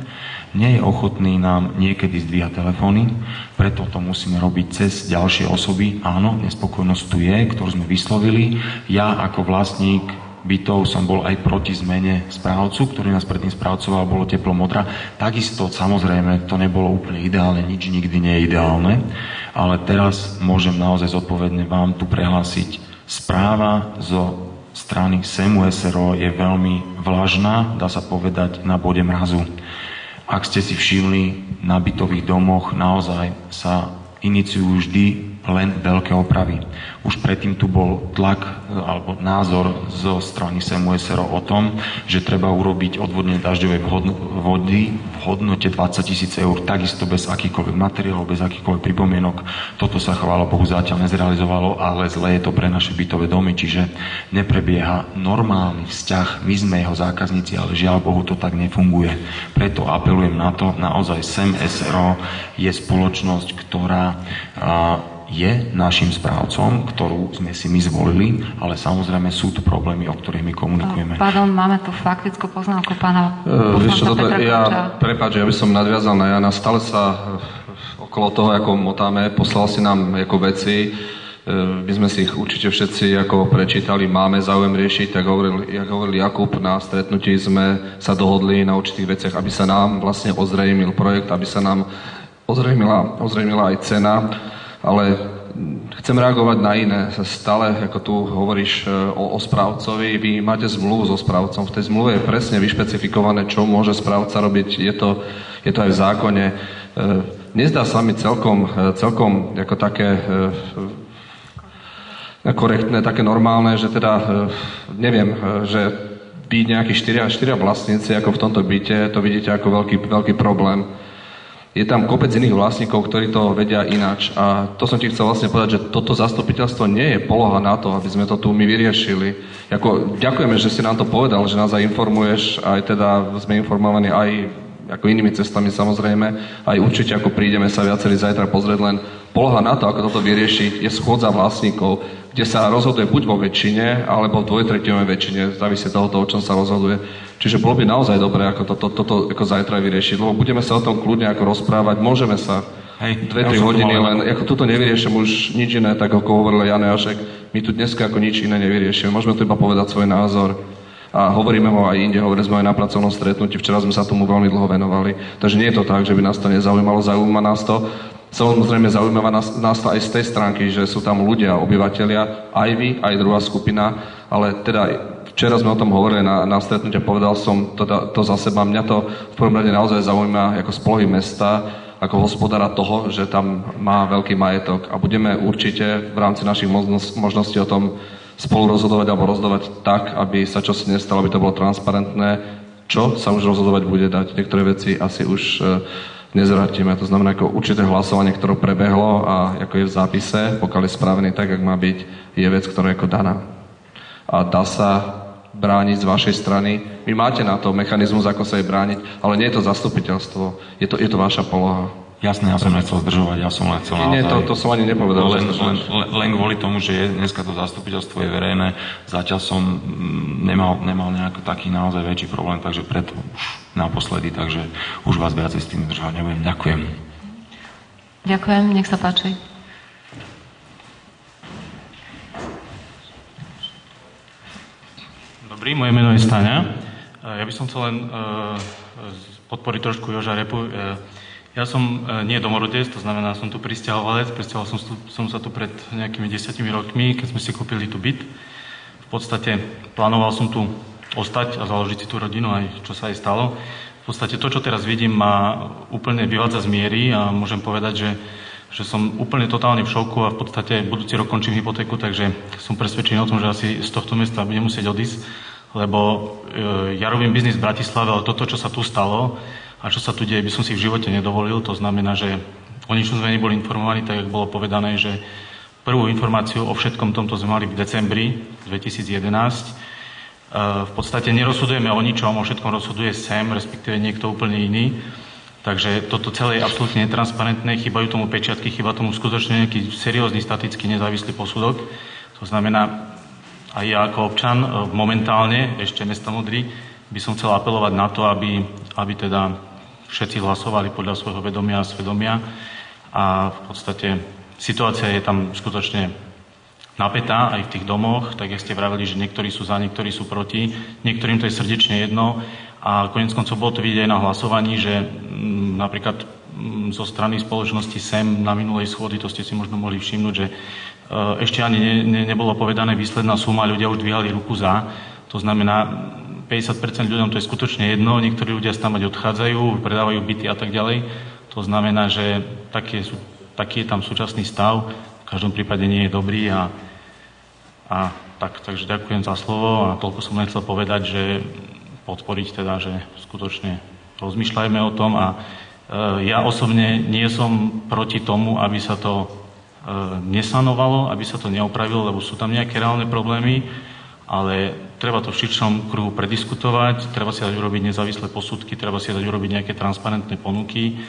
nie je ochotný nám niekedy zdvíhať telefóny, preto to musíme robiť cez ďalšie osoby. Áno, nespokojnosť tu je, ktorú sme vyslovili. Ja ako vlastník bytov som bol aj proti zmene správcu, ktorý nás predtým správcoval, bolo teplo modra. Takisto, samozrejme, to nebolo úplne ideálne, nič nikdy nie je ideálne, ale teraz môžem naozaj zodpovedne vám tu prehlásiť. Správa zo strany SEMu SRO je veľmi vlažná, dá sa povedať, na bode mrazu. Ak ste si všimli, na bytových domoch naozaj sa iniciujú vždy len veľké opravy. Už predtým tu bol tlak alebo názor zo strany SEMu SRO o tom, že treba urobiť odvodne dažďovej vody v hodnote 20 000 eur, takisto bez akýchkoľvek materiálov, bez akýchkoľvek pripomienok. Toto sa, chvála Bohu, zatiaľ nezrealizovalo, ale zle je to pre naše bytové domy, čiže neprebieha normálny vzťah. My sme jeho zákazníci, ale žiaľ Bohu to tak nefunguje. Preto apelujem na to, naozaj SEM SRO je spoločnosť, ktorá je našim správcom, ktorú sme si my zvolili, ale samozrejme sú tu problémy, o ktorých my komunikujeme. Pardon, máme tu faktickú poznámku pána poslanca Petra Koviča. Prepáč, ja by som nadviazal na Jana. Stále sa okolo toho, ako motáme, poslal si nám ako veci. My sme si ich určite všetci ako prečítali, máme záujem riešiť, tak hovoril Jakub, na stretnutí sme sa dohodli na určitých veciach, aby sa nám vlastne ozrejmil projekt, aby sa nám ozrejmila aj cena. Ale chcem reagovať na iné. Stále, ako tu hovoríš o správcovi, vy máte zmluvu so správcom. V tej zmluve je presne vyšpecifikované, čo môže správca robiť. Je to aj v zákone. Nezdá sa mi celkom ako také korektné, také normálne, že teda, neviem, že vy nejakí štyria vlastníci, ako v tomto byte, to vidíte ako veľký problém. Je tam kopec iných vlastníkov, ktorí to vedia ináč. A to som ti chcel vlastne povedať, že toto zastupiteľstvo nie je poloha na to, aby sme to tu my vyriešili. Ďakujeme, že si nám to povedal, že nás aj informuješ, aj teda sme informovaní aj ako inými cestami samozrejme, aj určite ako prídeme sa viacerí zajtra pozrieť, len poloha na to, ako toto vyriešiť, je schôdza vlastníkov, kde sa rozhoduje buď vo väčšine, alebo v dvojtretinovej väčšine, závisí toho, o čom sa rozhoduje. Čiže bolo by naozaj dobré ako toto ako zajtra vyriešiť, lebo budeme sa o tom kľudne ako rozprávať, môžeme sa 2-3 hodiny, len ako toto nevyriešim už nič iné, tak ako hovoril Jan Jašek, my tu dneska ako nič iné nevyriešime, môžeme tu iba povedať svoj názor. A hovoríme ho aj inde, hovorili sme aj na pracovnom stretnutí, včera sme sa tomu veľmi dlho venovali. Takže nie je to tak, že by nás to nezaujímalo, zaujíma nás to. Samozrejme zaujímavá nás to aj z tej stránky, že sú tam ľudia, obyvatelia, aj vy, aj druhá skupina, ale teda včera sme o tom hovorili na stretnutí, povedal som to za seba. Mňa to v prvom rade naozaj zaujíma ako z polohy mesta, ako hospodára toho, že tam má veľký majetok a budeme určite v rámci našich možností o tom spolu rozhodovať alebo rozdávať tak, aby sa čosi nestalo, aby to bolo transparentné. Čo sa už rozhodovať bude dať? Niektoré veci asi už nezvrátime. To znamená, ako určité hlasovanie, ktoré prebehlo a ako je v zápise, pokiaľ je spravený tak, ak má byť, je vec, ktorá je ako daná. A dá sa brániť z vašej strany. Vy máte na to mechanizmus, ako sa jej brániť, ale nie je to zastupiteľstvo. Je to vaša poloha. Jasné, ja som nechcel zdržovať, ja som len chcel naozaj... Nie, to som ani nepovedal. Len kvôli tomu, že dneska to zastupiteľstvo je verejné, zatiaľ som nemal nejaký taký naozaj väčší problém, takže preto už naposledy, takže už vás viacej s tým zdržovať nebudem. Ďakujem. Ďakujem, nech sa páči. Dobrý, moje meno je Staňa. Ja by som chcel len podporiť trošku Joža Repu. Ja som nie domorodec, to znamená, som tu prisťahovalec. Prisťahoval som sa tu pred nejakými 10 rokmi, keď sme si kúpili tu byt. V podstate plánoval som tu ostať a založiť si tú rodinu, aj čo sa aj stalo. V podstate to, čo teraz vidím, ma úplne vyvádza z miery a môžem povedať, že som úplne totálne v šoku a v podstate budúci rok končím hypotéku, takže som presvedčený o tom, že asi z tohto mesta budem musieť odísť, lebo ja robím biznis v Bratislave, ale toto, čo sa tu stalo, a čo sa tu deje, by som si v živote nedovolil. To znamená, že o ničom sme neboli informovaní, tak ako bolo povedané, že prvú informáciu o všetkom tomto sme mali v decembri 2011. V podstate nerozhodujeme o ničom, o všetkom rozhoduje SEM, respektíve niekto úplne iný. Takže toto celé je absolútne netransparentné, chýbajú tomu pečiatky, chýba tomu skutočne nejaký seriózny, statický, nezávislý posudok. To znamená, aj ja ako občan momentálne, ešte mesta Modry, by som chcel apelovať na to, aby teda všetci hlasovali podľa svojho vedomia a svedomia a v podstate situácia je tam skutočne napätá aj v tých domoch, tak jak ste vraveli, že niektorí sú za, niektorí sú proti, niektorým to je srdečne jedno a koniec koncov bolo to vidieť aj na hlasovaní, že napríklad zo strany spoločnosti SEM na minulej schôdzi, to ste si možno mohli všimnúť, že ešte ani nebolo povedané výsledná suma, ľudia už dvíhali ruku za, to znamená 50% ľuďom to je skutočne jedno, niektorí ľudia sa tam odchádzajú, predávajú byty a tak ďalej. To znamená, že taký je tam súčasný stav, v každom prípade nie je dobrý takže ďakujem za slovo a toľko som len chcel povedať, že podporiť teda, že skutočne rozmýšľajme o tom a ja osobne nie som proti tomu, aby sa to nesanovalo, aby sa to neopravilo, lebo sú tam nejaké reálne problémy, ale treba to v širšom kruhu prediskutovať, treba si dať urobiť nezávislé posudky, treba si dať urobiť nejaké transparentné ponuky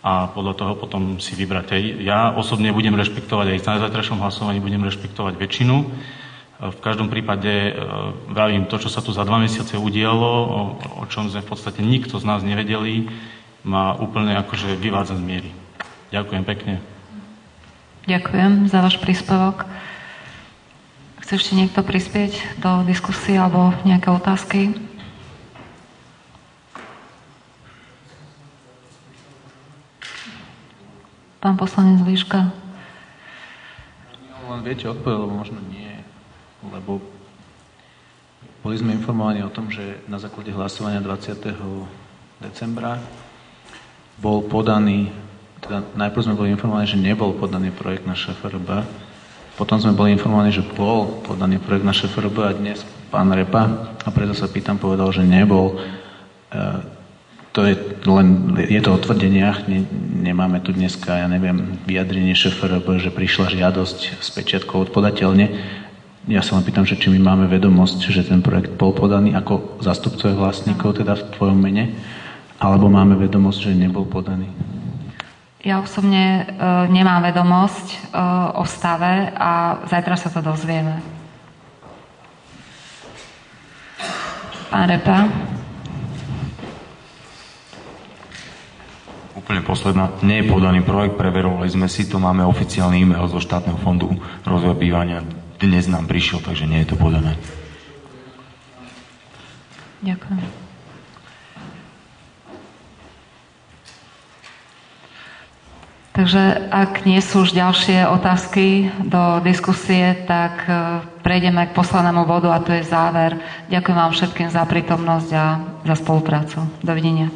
a podľa toho potom si vybrať. Ja osobne budem rešpektovať aj na zajtrajšom hlasovaní, budem rešpektovať väčšinu. V každom prípade vravím, to, čo sa tu za 2 mesiace udialo, o čom sme v podstate nikto z nás nevedeli, ma úplne akože vyvádza z miery. Ďakujem pekne. Ďakujem za váš príspevok. Chce ešte niekto prispieť do diskusie alebo nejaké otázky? Pán poslanec Líška. viete odpovedať, lebo možno nie. Lebo boli sme informovaní o tom, že na základe hlasovania 20. decembra bol podaný, teda najprv sme boli informovaní, že nebol podaný projekt na ŠFRB, potom sme boli informovaní, že bol podaný projekt na ŠFRB a dnes pán Repa, a preto sa pýtam, povedal, že nebol. Je to o tvrdeniach, nemáme tu dneska, ja neviem, vyjadrenie ŠFRB, že prišla žiadosť s pečiatkou od podateľne. Ja sa len pýtam, že či my máme vedomosť, že ten projekt bol podaný ako zástupcové vlastníkov, teda v tvojom mene, alebo máme vedomosť, že nebol podaný. Ja osobne nemám vedomosť o stave a zajtra sa to dozvieme. Pán Repa. Úplne posledná. Nie je podaný projekt, preverovali sme si to, máme oficiálny e-mail zo štátneho fondu rozvoja bývania. Dnes nám prišiel, takže nie je to podané. Ďakujem. Takže ak nie sú už ďalšie otázky do diskusie, tak prejdeme k poslednému bodu a to je záver. Ďakujem vám všetkým za prítomnosť a za spoluprácu. Dovidenia.